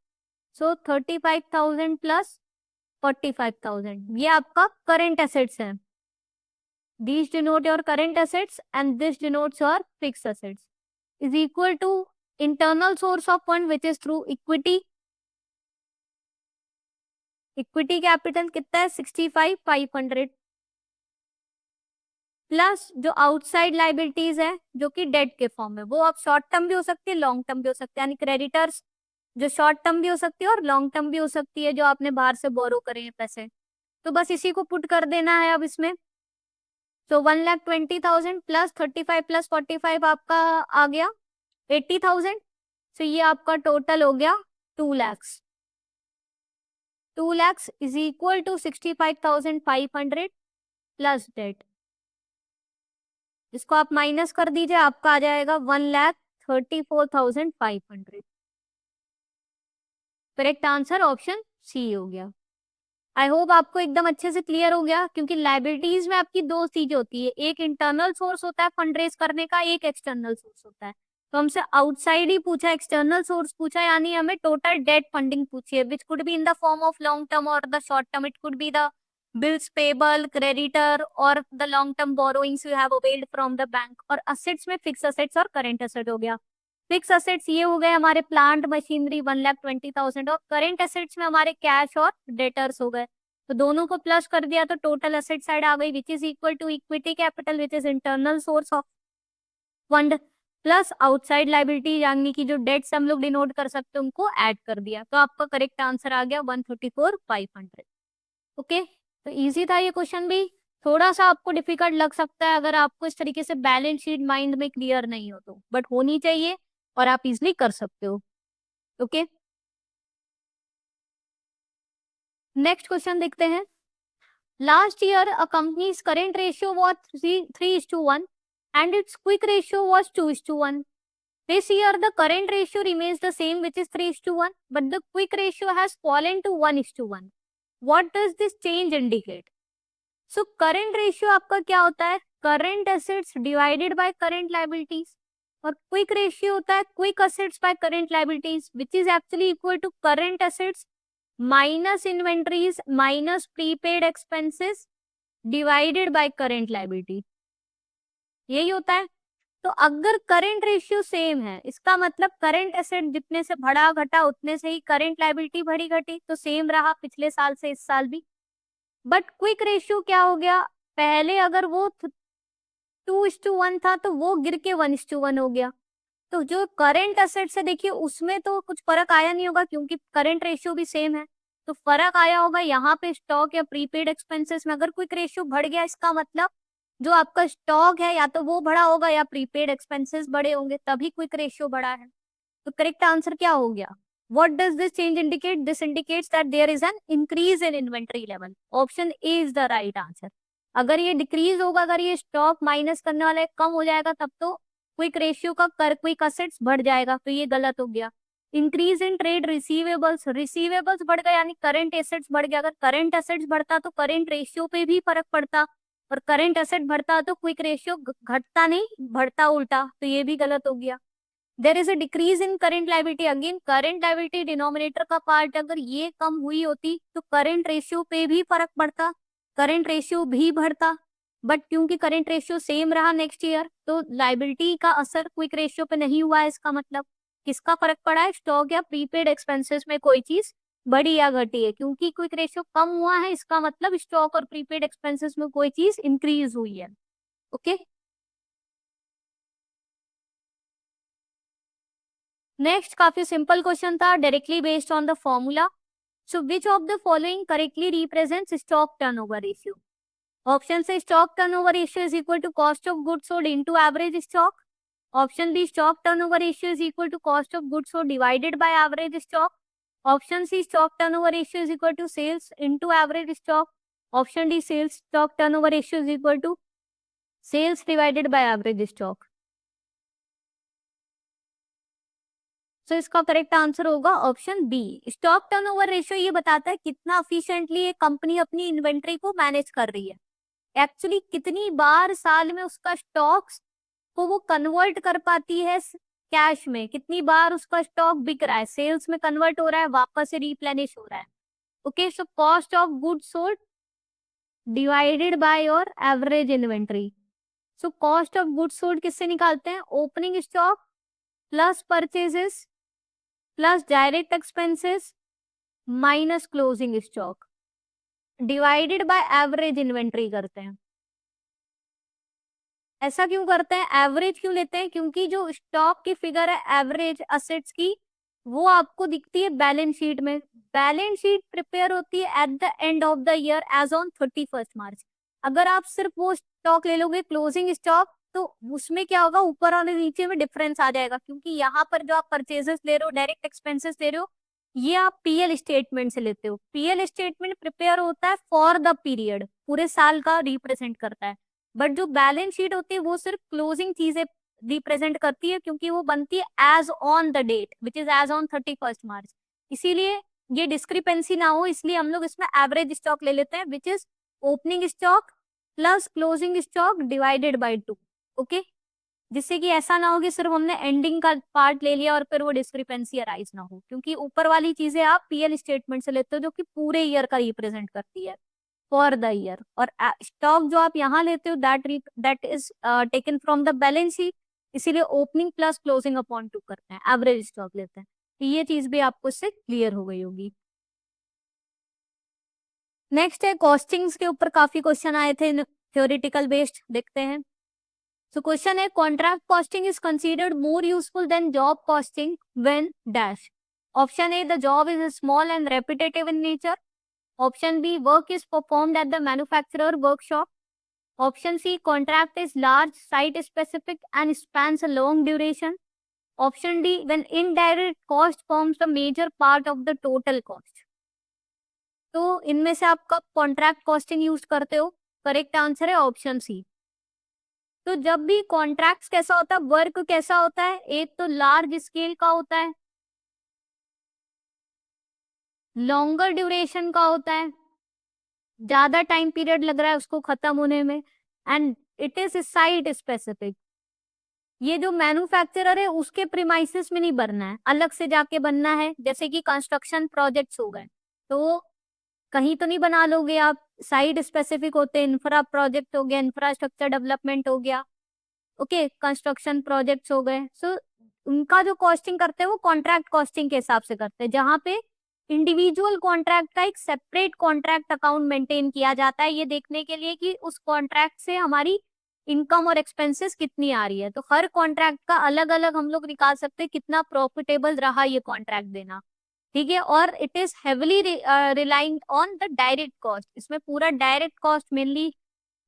सो 35,000 प्लस 45,000, ये आपका करेंट असेट्स है। These denote your current assets and this denotes your fixed assets is equal to internal source of fund which is through equity. Equity capital कितना है 65,500 प्लस जो आउटसाइड लाइबिलिटीज है जो कि डेट के फॉर्म में, वो आप शॉर्ट टर्म भी हो सकती है लॉन्ग टर्म भी हो सकती है, यानी क्रेडिटर्स जो शॉर्ट टर्म भी हो सकती है और लॉन्ग टर्म भी हो सकती है, जो आपने बाहर से बोरो करे हैं पैसे। तो बस इसी को पुट कर देना है अब इसमें। तो 1,20,000 प्लस 35 प्लस 45 आपका आ गया 80,000। तो ये आपका टोटल हो गया 2 lakhs। 2 lakhs is equal to 65,500 plus debt. इसको आप माइनस कर दीजिए, आपका आ जाएगा 1,34,500। करेक्ट आंसर ऑप्शन सी हो गया। आई होप आपको एकदम अच्छे से क्लियर हो गया, क्योंकि लाइबिलिटीज में आपकी दो चीजें होती है, एक इंटरनल सोर्स होता है फंड रेज करने का, एक एक्सटर्नल सोर्स होता है। तो हमसे आउटसाइड ही पूछा, एक्सटर्नल सोर्स पूछा, यानी हमें टोटल डेट फंडिंग पूछी है, which could be in the form of long term और the short term. It could be the bills payable, creditor और the long term borrowings you have availed from the bank. और assets में fix assets और current asset हो गया। Fix assets ये हो गए हमारे प्लांट मशीनरी 1,20,000, और करेंट असेट्स में हमारे कैश और डेटर्स हो गए। तो दोनों को प्लस कर दिया तो टोटल असेट साइड आ गई, which is equal to equity capital which is internal source of fund, plus outside liability, यानी कि जो डेट्स हम लोग डिनोट कर सकते हैं उनको ऐड कर दिया। तो आपका करेक्ट आंसर आ गया 134,500। ओके, तो इजी था ये क्वेश्चन भी। थोड़ा सा आपको डिफिकल्ट लग सकता है अगर आपको इस तरीके से बैलेंस शीट माइंड में क्लियर नहीं हो तो, बट होनी चाहिए और आप इजिली कर सकते हो। ओके, नेक्स्ट क्वेश्चन देखते हैं। Last year a companies current ratio was 3:1 and its quick ratio was 2:1. This year the current ratio remains the same, which is 3:1, but the quick ratio has fallen to 1:1. What does this change indicate? So current ratio आपका क्या होता है? Current assets divided by current liabilities, और quick ratio होता है quick assets by current liabilities, which is actually equal to current assets minus inventories minus prepaid expenses divided by current liability। यही होता है। तो अगर करंट रेशियो सेम है, इसका मतलब करंट एसेट जितने से बढ़ा घटा उतने से ही करंट लायबिलिटी बढ़ी घटी, तो सेम रहा पिछले साल से इस साल भी। बट क्विक रेशियो क्या हो गया, पहले अगर वो 2:1 था तो वो गिर के 1:1 हो गया। तो जो करंट एसेट है देखिए उसमें तो कुछ फर्क आया नहीं होगा, क्योंकि करंट रेशियो भी सेम है। तो फर्क आया होगा यहाँ पे स्टॉक या प्रीपेड एक्सपेंसेस में। अगर क्विक रेशियो बढ़ गया, इसका मतलब जो आपका स्टॉक है या तो वो बढ़ा होगा या प्रीपेड एक्सपेंसेस बड़े होंगे, तभी क्विक रेशियो बढ़ा है। तो करेक्ट आंसर क्या हो गया? What does this change indicate? This indicates that there is an increase in inventory level. Option A is the right answer. अगर ये डिक्रीज होगा, अगर ये स्टॉक माइनस करने वाला कम हो जाएगा, तब तो क्विक रेशियो का क्विक असेट्स बढ़ जाएगा, तो ये गलत हो गया। Increase in trade receivables, receivables बढ़ गया यानी करंट एसेट्स बढ़ गया। अगर करंट एसेट्स बढ़ता तो करंट रेशियो पे भी फर्क पड़ता, और करंट एसेट बढ़ता तो क्विक रेशियो घटता नहीं, बढ़ता उल्टा, तो ये भी गलत हो गया। There is a decrease in current liability, again current liability denominator का पार्ट अगर ये कम हुई होती तो करंट रेशियो पे भी फर्क पड़ता, करंट रेशियो भी बढ़ता। बट क्योंकि करंट रेशियो सेम रहा नेक्स्ट ईयर, तो लायबिलिटी का असर क्विक रेशियो पे नहीं हुआ है। इसका मतलब किसका फर्क पड़ा है? स्टॉक या प्रीपेड एक्सपेंसेस में कोई चीज बढ़ी या घटी है। क्योंकि क्विक रेशियो कम हुआ है, इसका मतलब स्टॉक और प्रीपेड एक्सपेंसेस में कोई चीज इंक्रीज हुई है। ओके, नेक्स्ट काफी सिंपल क्वेश्चन था, directly based on the formula. So which of the following correctly represents stock turnover ratio? Option से stock turnover ratio is equal to cost of goods sold into average stock. Option B stock turnover ratio is equal to cost of goods sold divided by average stock. Option C stock turnover ratio is equal to sales into average stock. Option D sales stock turnover ratio is equal to sales divided by average stock. So इसका correct answer होगा option B. Stock turnover ratio ये बताता है कितना efficiently एक company अपनी inventory को manage कर रही है। एक्चुअली कितनी बार साल में उसका स्टॉक्स को वो कन्वर्ट कर पाती है कैश में, कितनी बार उसका स्टॉक बिक रहा है, सेल्स में कन्वर्ट हो रहा है, वापस से रिप्लेनिश हो रहा है। Okay, so cost of goods sold divided by your average inventory. So cost of goods sold किससे निकालते हैं? Opening stock plus purchases plus direct expenses minus closing stock divided by average inventory करते हैं। ऐसा क्यों करते हैं? एवरेज क्यों लेते हैं? क्योंकि जो स्टॉक की फिगर है एवरेज असेट्स की, वो आपको दिखती है बैलेंस शीट में। बैलेंस शीट प्रिपेयर होती है at the end of the year as on 31 March. अगर आप सिर्फ वो स्टॉक ले लोगे क्लोजिंग स्टॉक, तो उसमें क्या होगा, ऊपर और नीचे में डिफरेंस आ जाएगा। क्योंकि यहाँ पर जो आप परचेजेस ले रहे हो, डायरेक्ट एक्सपेंसेस ले रहे हो, ये आप पीएल स्टेटमेंट से लेते हो। पीएल स्टेटमेंट प्रिपेयर होता है फॉर द पीरियड, पूरे साल का रिप्रेजेंट करता है। बट जो बैलेंस शीट होती है वो सिर्फ क्लोजिंग चीजें रिप्रेजेंट करती है, क्योंकि वो बनती है as on the date which is as on 31 March. इसीलिए ये डिस्क्रिपेंसी ना हो, इसलिए हम लोग इसमें एवरेज स्टॉक ले लेते हैं which is opening stock plus closing stock divided by 2। Okay, जिससे कि ऐसा ना हो कि सिर्फ हमने एंडिंग का पार्ट ले लिया और फिर वो डिस्क्रिपेंसी अराइज ना हो, क्योंकि ऊपर वाली चीजें आप पीएल स्टेटमेंट से लेते हो जो कि पूरे ईयर का रिप्रेजेंट करती है फॉर द ईयर। और स्टॉक जो आप यहाँ लेते हो that is taken from the balance sheet, इसीलिए ओपनिंग प्लस क्लोजिंग अपॉन 2 करते हैं, एवरेज स्टॉक लेते हैं। तो ये चीज भी आपको इससे क्लियर हो गई होगी। नेक्स्ट है कॉस्टिंग्स के ऊपर काफी क्वेश्चन आए थे थ्योरेटिकल बेस्ड, देखते हैं। So question है contract costing is considered more useful than job costing when dash. Option A, the job is small and repetitive in nature. Option B, work is performed at the manufacturer workshop. Option C, contract is large, site specific and spans a long duration. Option D, when indirect cost forms a major part of the total cost. तो इनमें से आप कब contract costing use करते हो? Correct answer है option C. तो जब भी कॉन्ट्रैक्ट कैसा होता है, वर्क कैसा होता है, एक तो लार्ज स्केल का होता है, लॉन्गर ड्यूरेशन का होता है, ज्यादा टाइम पीरियड लग रहा है उसको खत्म होने में, and it is site specific. ये जो मैन्युफैक्चरर है उसके प्रीमाइसेस में नहीं बनना है, अलग से जाके बनना है। जैसे कि कंस्ट्रक्शन प्रोजेक्ट्स हो गए तो कहीं तो नहीं बना लोगे आप, साइट स्पेसिफिक होते हैं। इंफ्रा प्रोजेक्ट हो गया, इंफ्रास्ट्रक्चर डेवलपमेंट हो गया, ओके, कंस्ट्रक्शन प्रोजेक्ट्स हो गए। सो उनका जो कॉस्टिंग करते हैं वो कॉन्ट्रैक्ट कॉस्टिंग के हिसाब से करते हैं, जहाँ पे इंडिविजुअल कॉन्ट्रैक्ट का एक सेपरेट कॉन्ट्रैक्ट अकाउंट मेंटेन किया जाता है, ये देखने के लिए कि उस कॉन्ट्रैक्ट से हमारी इनकम और एक्सपेंसेस कितनी आ रही है। तो हर कॉन्ट्रैक्ट का अलग अलग हम लोग निकाल सकते हैं कितना प्रॉफिटेबल रहा ये कॉन्ट्रैक्ट देना, ठीक है। और it is heavily relying on the direct cost, इसमें पूरा डायरेक्ट कॉस्ट मेनली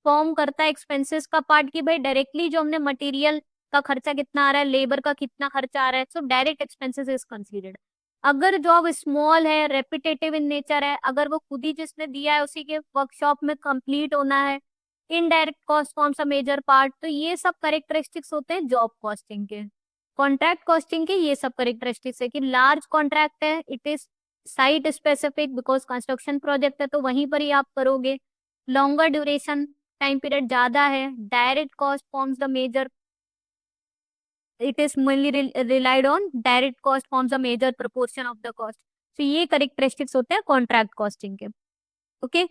फॉर्म करता है एक्सपेंसेस का पार्ट, की भाई डायरेक्टली जो हमने मटेरियल का खर्चा कितना आ रहा है, लेबर का कितना खर्चा आ रहा है। So direct expenses is considered. अगर जॉब स्मॉल है, रेपिटेटिव इन नेचर है, अगर वो खुद ही जिसने दिया है उसी के वर्कशॉप में कंप्लीट होना है, indirect cost forms a major part. तो ये सब करेक्टरिस्टिक्स होते हैं जॉब कॉस्टिंग के। कॉन्ट्रैक्ट कॉस्टिंग के ये सब करेक्टरिस्टिक्स है कि लार्ज कॉन्ट्रैक्ट है, it is site specific because construction project है तो वहीं पर ही आप करोगे। लॉन्गर ड्यूरेशन, टाइम पीरियड ज्यादा है, direct cost forms the major, it is mainly relied on direct cost forms the major proportion of the cost. तो ये करेक्टरिस्टिक्स होते हैं कॉन्ट्रैक्ट कॉस्टिंग के। ओके,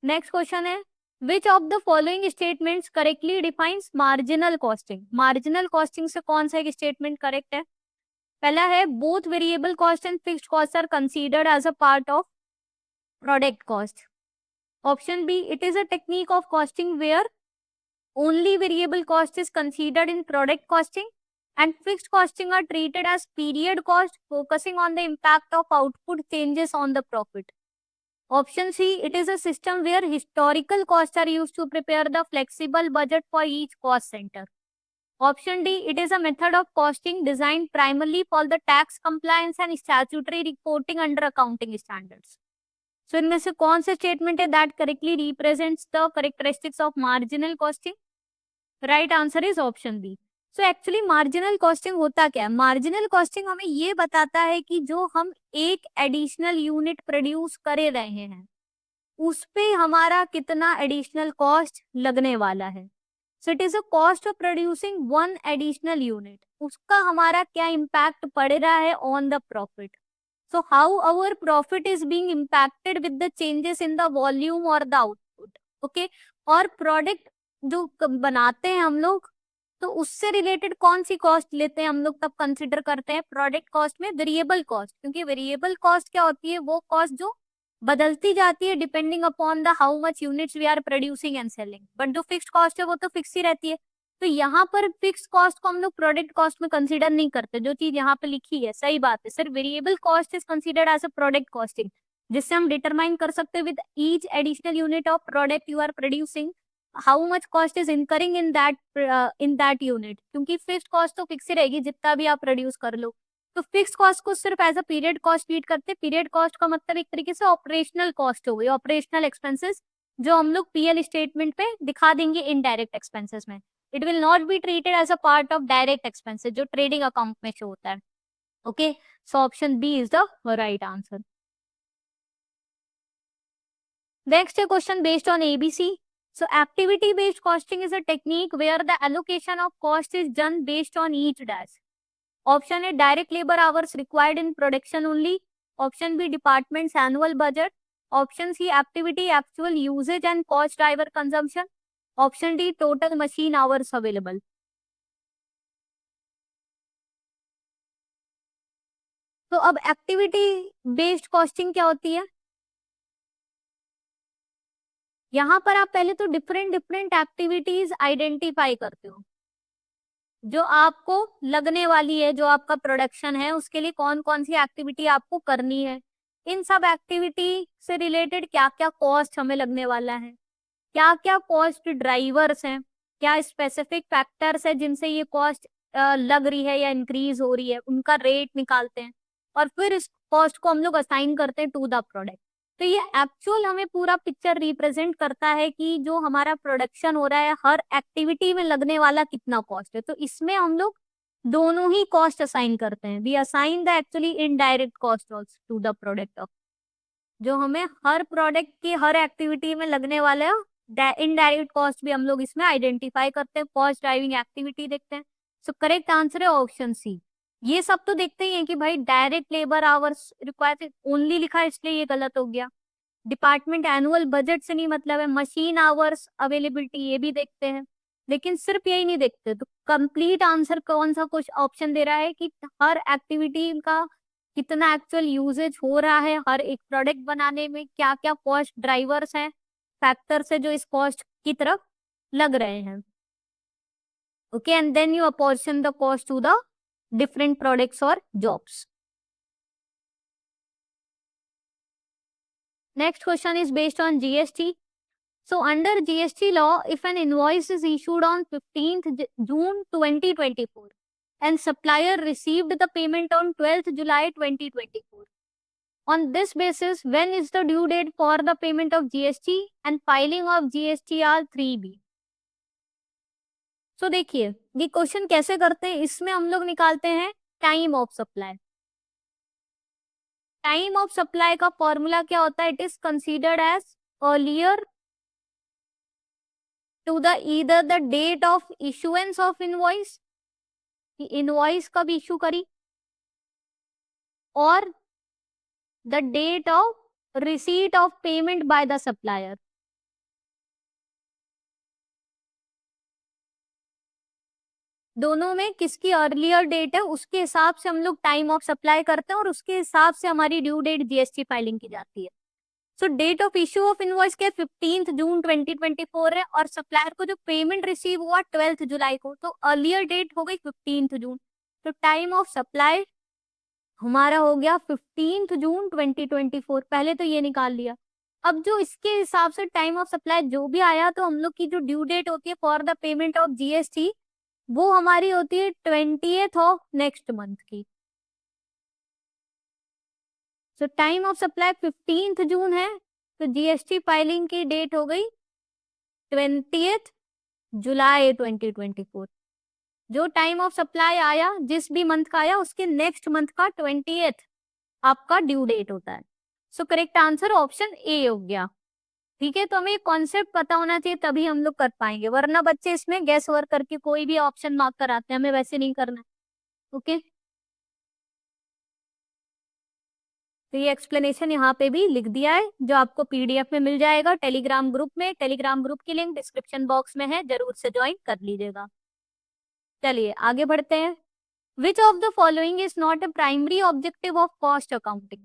नेक्स्ट क्वेश्चन है which of the following statements correctly defines marginal costing. Marginal costing से कौन सा एक स्टेटमेंट करेक्ट है? पहला है both variable cost and fixed cost are considered as a part of product cost. Option B, it is a technique of costing where only variable cost is considered in product costing and fixed costing are treated as period cost focusing on the impact of output changes on the profit. Option C, it is a system where historical costs are used to prepare the flexible budget for each cost center. Option D, it is a method of costing designed primarily for the tax compliance and statutory reporting under accounting standards. So इनमें से कौन से statement है that correctly represents the characteristics of marginal costing? Right answer is option B. So actually marginal costing होता क्या है? Marginal costing हमें ये बताता है कि जो हम एक एडिशनल यूनिट प्रोड्यूस करे रहे हैं उस पे हमारा कितना एडिशनल कॉस्ट लगने वाला है। So it is a cost of producing one additional unit, उसका हमारा क्या इम्पैक्ट पड़ रहा है on the profit. So how our profit is being impacted with the changes in the volume or the output, okay? और product जो बनाते हैं हम लोग तो उससे रिलेटेड कौन सी कॉस्ट लेते हैं हम लोग, तब कंसिडर करते हैं प्रोडक्ट कॉस्ट में वेरिएबल कॉस्ट, क्योंकि वेरिएबल कॉस्ट क्या होती है? वो कॉस्ट जो बदलती जाती है depending upon the how much units we are producing and selling. But जो फिक्स्ड कॉस्ट है वो तो फिक्स ही रहती है। तो यहाँ पर फिक्स कॉस्ट को हम लोग प्रोडक्ट कॉस्ट में कंसीडर नहीं करते, जो चीज यहाँ पे लिखी है सही बात है। सिर्फ variable cost is considered as a product costing, जिससे हम डिटरमाइन कर सकते हैं with each additional unit of product you are producing how much cost is incurring in that unit, क्योंकि फिक्स्ड कॉस्ट तो फिक्स ही रहेगी जितना भी आप प्रोड्यूस कर लो। तो फिक्स्ड कॉस्ट को सिर्फ as a period cost treat करते। पीरियड कॉस्ट का मतलब एक तरीके से ऑपरेशनल कॉस्ट हो गई, ऑपरेशनल एक्सपेंसेस जो हम लोग पीएल स्टेटमेंट पे दिखा देंगे इनडायरेक्ट एक्सपेंसेस में। It will not be treated as a part of direct expenses जो ट्रेडिंग अकाउंट में शो होता है। Okay, so option B is the right answer. Next a question based on ABC. So activity based costing is a technique where the allocation of cost is done based on each dash. Option A, direct labor hours required in production only. Option B, department's annual budget. Option C, activity actual usage and cost driver consumption. Option D, total machine hours available. तो अब activity based costing क्या होती है? यहाँ पर आप पहले तो डिफरेंट डिफरेंट एक्टिविटीज आइडेंटिफाई करते हो जो आपको लगने वाली है, जो आपका प्रोडक्शन है उसके लिए कौन कौन सी एक्टिविटी आपको करनी है। इन सब एक्टिविटी से रिलेटेड क्या क्या कॉस्ट हमें लगने वाला है, क्या क्या कॉस्ट ड्राइवर्स हैं, क्या स्पेसिफिक फैक्टर्स है जिनसे ये कॉस्ट लग रही है या इंक्रीज हो रही है, उनका रेट निकालते हैं और फिर इस कॉस्ट को हम लोग असाइन करते हैं टू द प्रोडक्ट। तो ये एक्चुअल हमें पूरा पिक्चर रिप्रेजेंट करता है कि जो हमारा प्रोडक्शन हो रहा है हर एक्टिविटी में लगने वाला कितना कॉस्ट है। तो इसमें हम लोग दोनों ही कॉस्ट असाइन करते हैं। We assign the actually indirect cost also to the product of, जो हमें हर प्रोडक्ट की हर एक्टिविटी में लगने वाला है इनडायरेक्ट कॉस्ट भी हम लोग इसमें आइडेंटिफाई करते हैं, कॉस्ट ड्राइविंग एक्टिविटी देखते हैं। सो करेक्ट आंसर है ऑप्शन सी। ये सब तो देखते ही हैं कि भाई direct labour hours required only लिखा है इसलिए ये गलत हो गया। डिपार्टमेंट एनुअल बजट से नहीं मतलब है, मशीन आवर्स अवेलेबिलिटी ये भी देखते हैं, लेकिन सिर्फ यही नहीं देखते। तो कंप्लीट आंसर कौन सा कुछ ऑप्शन दे रहा है कि हर एक्टिविटी का कितना एक्चुअल यूजेज हो रहा है, हर एक प्रोडक्ट बनाने में क्या क्या कॉस्ट ड्राइवर्स हैं, फैक्टर्स है जो इस कॉस्ट की तरफ लग रहे हैं। Okay, and then you apportion the cost to the different products or jobs. Next question is based on GST. So under GST law, if an invoice is issued on 15th June 2024 and supplier received the payment on 12th July 2024, on this basis, when is the due date for the payment of GST and filing of GSTR 3B? So देखिए ये question कैसे करते हैं, इसमें हम लोग निकालते हैं time of supply. Time of supply का फॉर्मूला क्या होता है? It is considered as earlier to the either the date of issuance of invoice, invoice कब इशू करी, और the date of receipt of payment by the supplier. दोनों में किसकी अर्लियर डेट है उसके हिसाब से हम लोग टाइम ऑफ सप्लाई करते हैं और उसके हिसाब से हमारी ड्यू डेट जीएसटी फाइलिंग की जाती है। So date of issue of invoice के 15 जून 2024 है और सप्लायर को जो पेमेंट रिसीव हुआ 12 जुलाई को, तो अर्लियर डेट हो गई 15 जून। तो टाइम ऑफ सप्लाई हमारा हो गया 15 जून 2024। पहले तो ये निकाल लिया। अब जो इसके हिसाब से टाइम ऑफ सप्लाई जो भी आया, तो हम लोग की जो ड्यू डेट होती है for the payment of GST वो हमारी होती है 20th ऑफ नेक्स्ट मंथ की। सो टाइम ऑफ सप्लाई 15 जून है, तो जीएसटी फाइलिंग की डेट हो गई 20th जुलाई 2024। जो टाइम ऑफ सप्लाई आया जिस भी मंथ का आया उसके नेक्स्ट मंथ का 20th आपका ड्यू डेट होता है। सो करेक्ट आंसर ऑप्शन ए हो गया। ठीक है, तो हमें कॉन्सेप्ट पता होना चाहिए तभी हम लोग कर पाएंगे, वरना बच्चे इसमें गैस वर्क करके कोई भी ऑप्शन मार्क कराते हैं, हमें वैसे नहीं करना है। ओके, तो ये एक्सप्लेनेशन यहाँ पे भी लिख दिया है जो आपको पीडीएफ में मिल जाएगा टेलीग्राम ग्रुप में। टेलीग्राम ग्रुप की लिंक डिस्क्रिप्शन बॉक्स में है, जरूर से ज्वाइन कर लीजिएगा। चलिए आगे बढ़ते हैं। Which of the following is not a primary objective of cost accounting?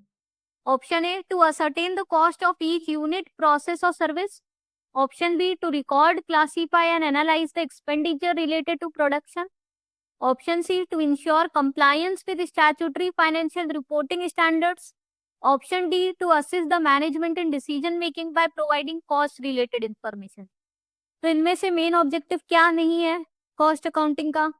Option A, to ascertain the cost of each unit process और service. Option B, to record classify and analyse the expenditure related to production. Option C, to ensure compliance with statutory financial reporting standards. Option D, to assist the management in decision making by providing cost related information. तो इनमें से main objective क्या नहीं है cost accounting का?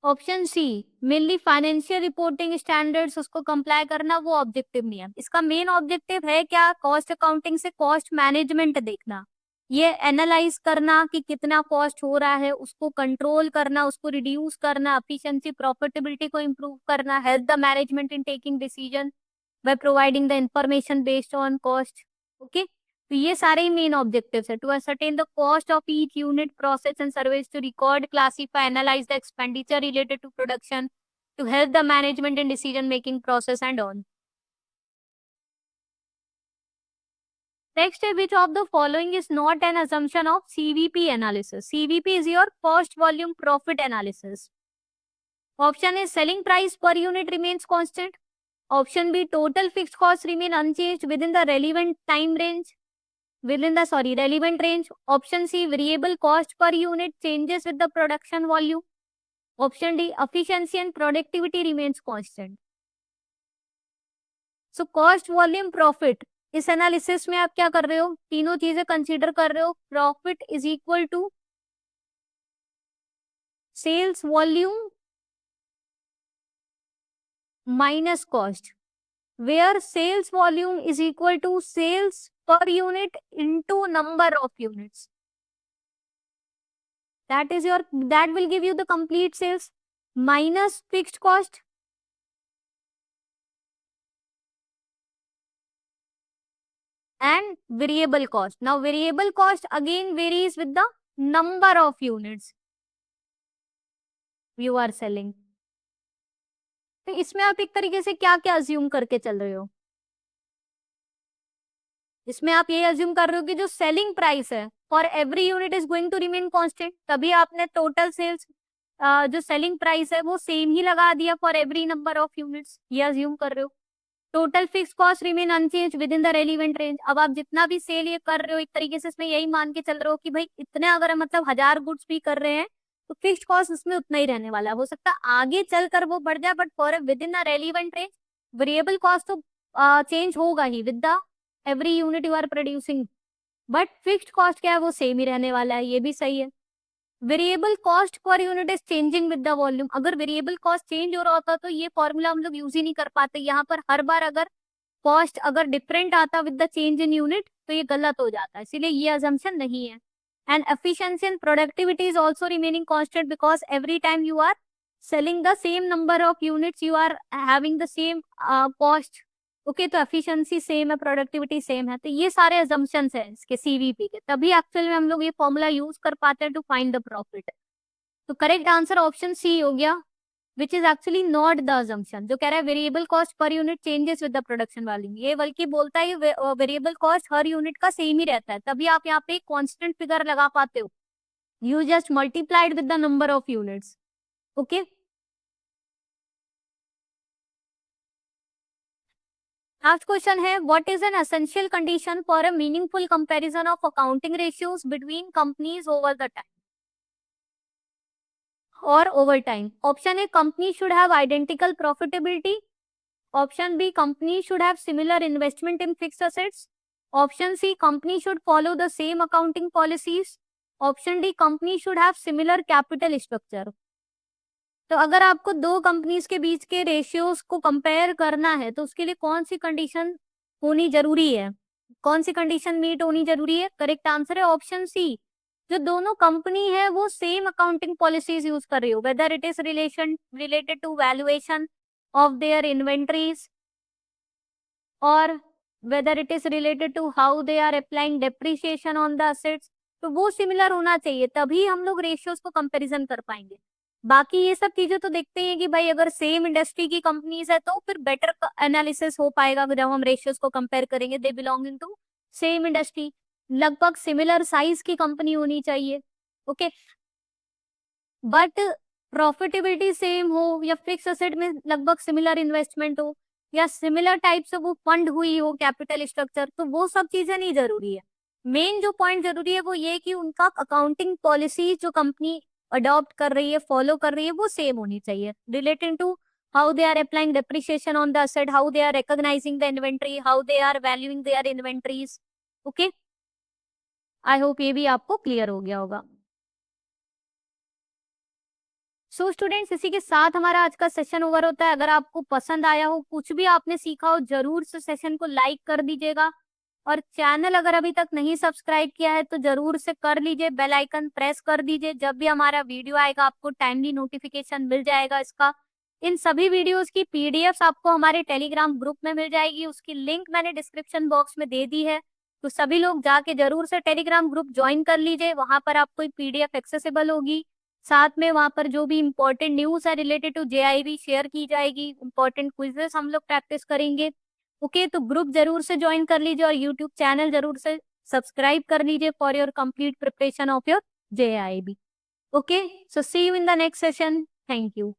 Option C, mainly financial reporting standards उसको comply करना, वो ऑब्जेक्टिव नहीं है। इसका मेन ऑब्जेक्टिव है क्या? कॉस्ट अकाउंटिंग से कॉस्ट मैनेजमेंट देखना, ये एनालाइज करना कि कितना कॉस्ट हो रहा है, उसको कंट्रोल करना, उसको रिड्यूस करना, एफिशिएंसी प्रॉफिटेबिलिटी को इम्प्रूव करना, help the management in taking decision by providing the information based on cost. Okay, तो ये सारे ही मेन ऑब्जेक्टिव्स है। To ascertain the cost of each unit, process and service, to record, classify, analyse the expenditure related to production, to help the management in decision making process and on. Next, which of the following is not an assumption of CVP analysis? CVP is your cost volume profit analysis. Option A, selling price per unit remains constant. Option B, total fixed costs remain unchanged within the relevant time range. Relevant range. Option C, variable cost per unit changes with the production volume. Option D, efficiency and productivity remains constant. So cost volume profit, इस analysis में आप क्या कर रहे हो? तीनों चीजें consider कर रहे हो। Profit is equal to sales volume minus cost, where sales volume is equal to sales per unit into number of units. That will give you the complete sales minus fixed cost and variable cost. Now variable cost again varies with the number of units you are selling. तो इसमें आप एक तरीके से क्या क्या assume करके चल रहे हो? इसमें आप ये अज्यूम कर रहे हो कि जो सेलिंग प्राइस है for every unit is going to remain constant, तभी आपने टोटल सेल्स जो सेलिंग प्राइस है वो सेम ही लगा दिया for every number of units, ये अज्यूम कर रहे हो। Total fix cost remain unchange within the relevant range. अब आप जितना भी सेल ये कर रहे हो एक तरीके से इसमें यही मान के चल रहे हो कि भाई इतने अगर मतलब 1000 गुड्स भी कर रहे हैं तो फिक्स्ड कॉस्ट उसमें उतना ही रहने वाला है। हो सकता है आगे चलकर वो बढ़ जाए but for within the relevant range variable cost तो चेंज होगा ही with the every unit you are producing, but fixed cost क्या है वो सेम ही रहने वाला है, ये भी सही है। Variable cost per unit is changing with the volume, अगर वेरिएबल कॉस्ट चेंज हो रहा होता तो ये फॉर्मूला हम लोग यूज ही नहीं कर पाते। यहाँ पर हर बार अगर कॉस्ट अगर डिफरेंट आता with the change in unit तो ये गलत हो जाता है, इसीलिए ये अजम्पशन नहीं है। And efficiency and productivity is also remaining constant because every time you are selling the same number of units you are having the same cost. Okay, तो एफिशिएंसी सेम है, प्रोडक्टिविटी सेम है, तो ये सारे assumptions है इसके CVP के, तभी एक्चुअल में हम लोग ये फॉर्मूला यूज कर पाते हैं टू फाइंड द प्रॉफिट। तो करेक्ट आंसर ऑप्शन सी हो गया, which is actually not the assumption. जो कह रहा है variable cost per unit changes with the production volume, ये बल्कि बोलता है वेरिएबल कॉस्ट हर यूनिट का सेम ही रहता है, तभी आप यहाँ पे कांस्टेंट फिगर लगा पाते हो। You just multiplied with the number of units. Okay, next question है what is an essential condition for a meaningful comparison of accounting ratios between companies over the time or over time? Option A, company should have identical profitability. Option B, company should have similar investment in fixed assets. Option C, company should follow the same accounting policies. Option D, company should have similar capital structure. तो अगर आपको दो companies के बीच के ratios को compare करना है तो उसके लिए कौन सी कंडीशन होनी जरूरी है, कौन सी कंडीशन मीट होनी जरूरी है? करेक्ट आंसर है ऑप्शन सी, जो दोनों कंपनी है वो सेम अकाउंटिंग पॉलिसीज यूज कर रही हो, whether it is related to valuation of their inventories और whether it is related to how they are applying depreciation on the assets, तो वो सिमिलर होना चाहिए, तभी हम लोग रेशियोज को कंपैरिजन कर पाएंगे। बाकी ये सब चीजें तो देखते हैं कि भाई अगर सेम इंडस्ट्री की कंपनीज है तो फिर बेटर एनालिसिस हो पाएगा जब हम रेशियोज को कंपेयर करेंगे, दे बिलोंगिंग टू सेम इंडस्ट्री, लगभग सिमिलर साइज की कंपनी होनी चाहिए। ओके, बट प्रॉफिटेबिलिटी सेम हो या फिक्स एसेट में लगभग सिमिलर इन्वेस्टमेंट हो या सिमिलर टाइप से वो फंड हुई हो कैपिटल स्ट्रक्चर, तो वो सब चीजें नहीं जरूरी है। मेन जो पॉइंट जरूरी है वो ये कि उनका अकाउंटिंग पॉलिसी जो कंपनी अडॉप्ट कर रही है, फॉलो कर रही है, वो सेम होनी चाहिए relating to how they are applying depreciation on the asset, how they are recognising the inventory, how they are valuing their inventories. Okay, I hope ये भी आपको क्लियर हो गया होगा। सो स्टूडेंट्स, इसी के साथ हमारा आज का सेशन ओवर होता है। अगर आपको पसंद आया हो, कुछ भी आपने सीखा हो, जरूर से सेशन को लाइक कर दीजिएगा और चैनल अगर अभी तक नहीं सब्सक्राइब किया है तो जरूर से कर लीजिए, बेल आइकन प्रेस कर दीजिए। जब भी हमारा वीडियो आएगा आपको टाइमली नोटिफिकेशन मिल जाएगा इसका। इन सभी वीडियोस की पीडीएफ आपको हमारे टेलीग्राम ग्रुप में मिल जाएगी, उसकी लिंक मैंने डिस्क्रिप्शन बॉक्स में दे दी है। तो सभी लोग जाके जरूर से टेलीग्राम ग्रुप ज्वाइन कर लीजिए, वहां पर आपको पीडीएफ एक्सेसिबल होगी। साथ में वहां पर जो भी इंपॉर्टेंट न्यूज है रिलेटेड टू जेआईबी शेयर की जाएगी, इंपॉर्टेंट क्विजेस हम लोग प्रैक्टिस करेंगे। ओके, तो ग्रुप जरूर से ज्वाइन कर लीजिए और यूट्यूब चैनल जरूर से सब्सक्राइब कर लीजिए for your complete preparation of your JAIIB. Okay, so see you in the next session. Thank you.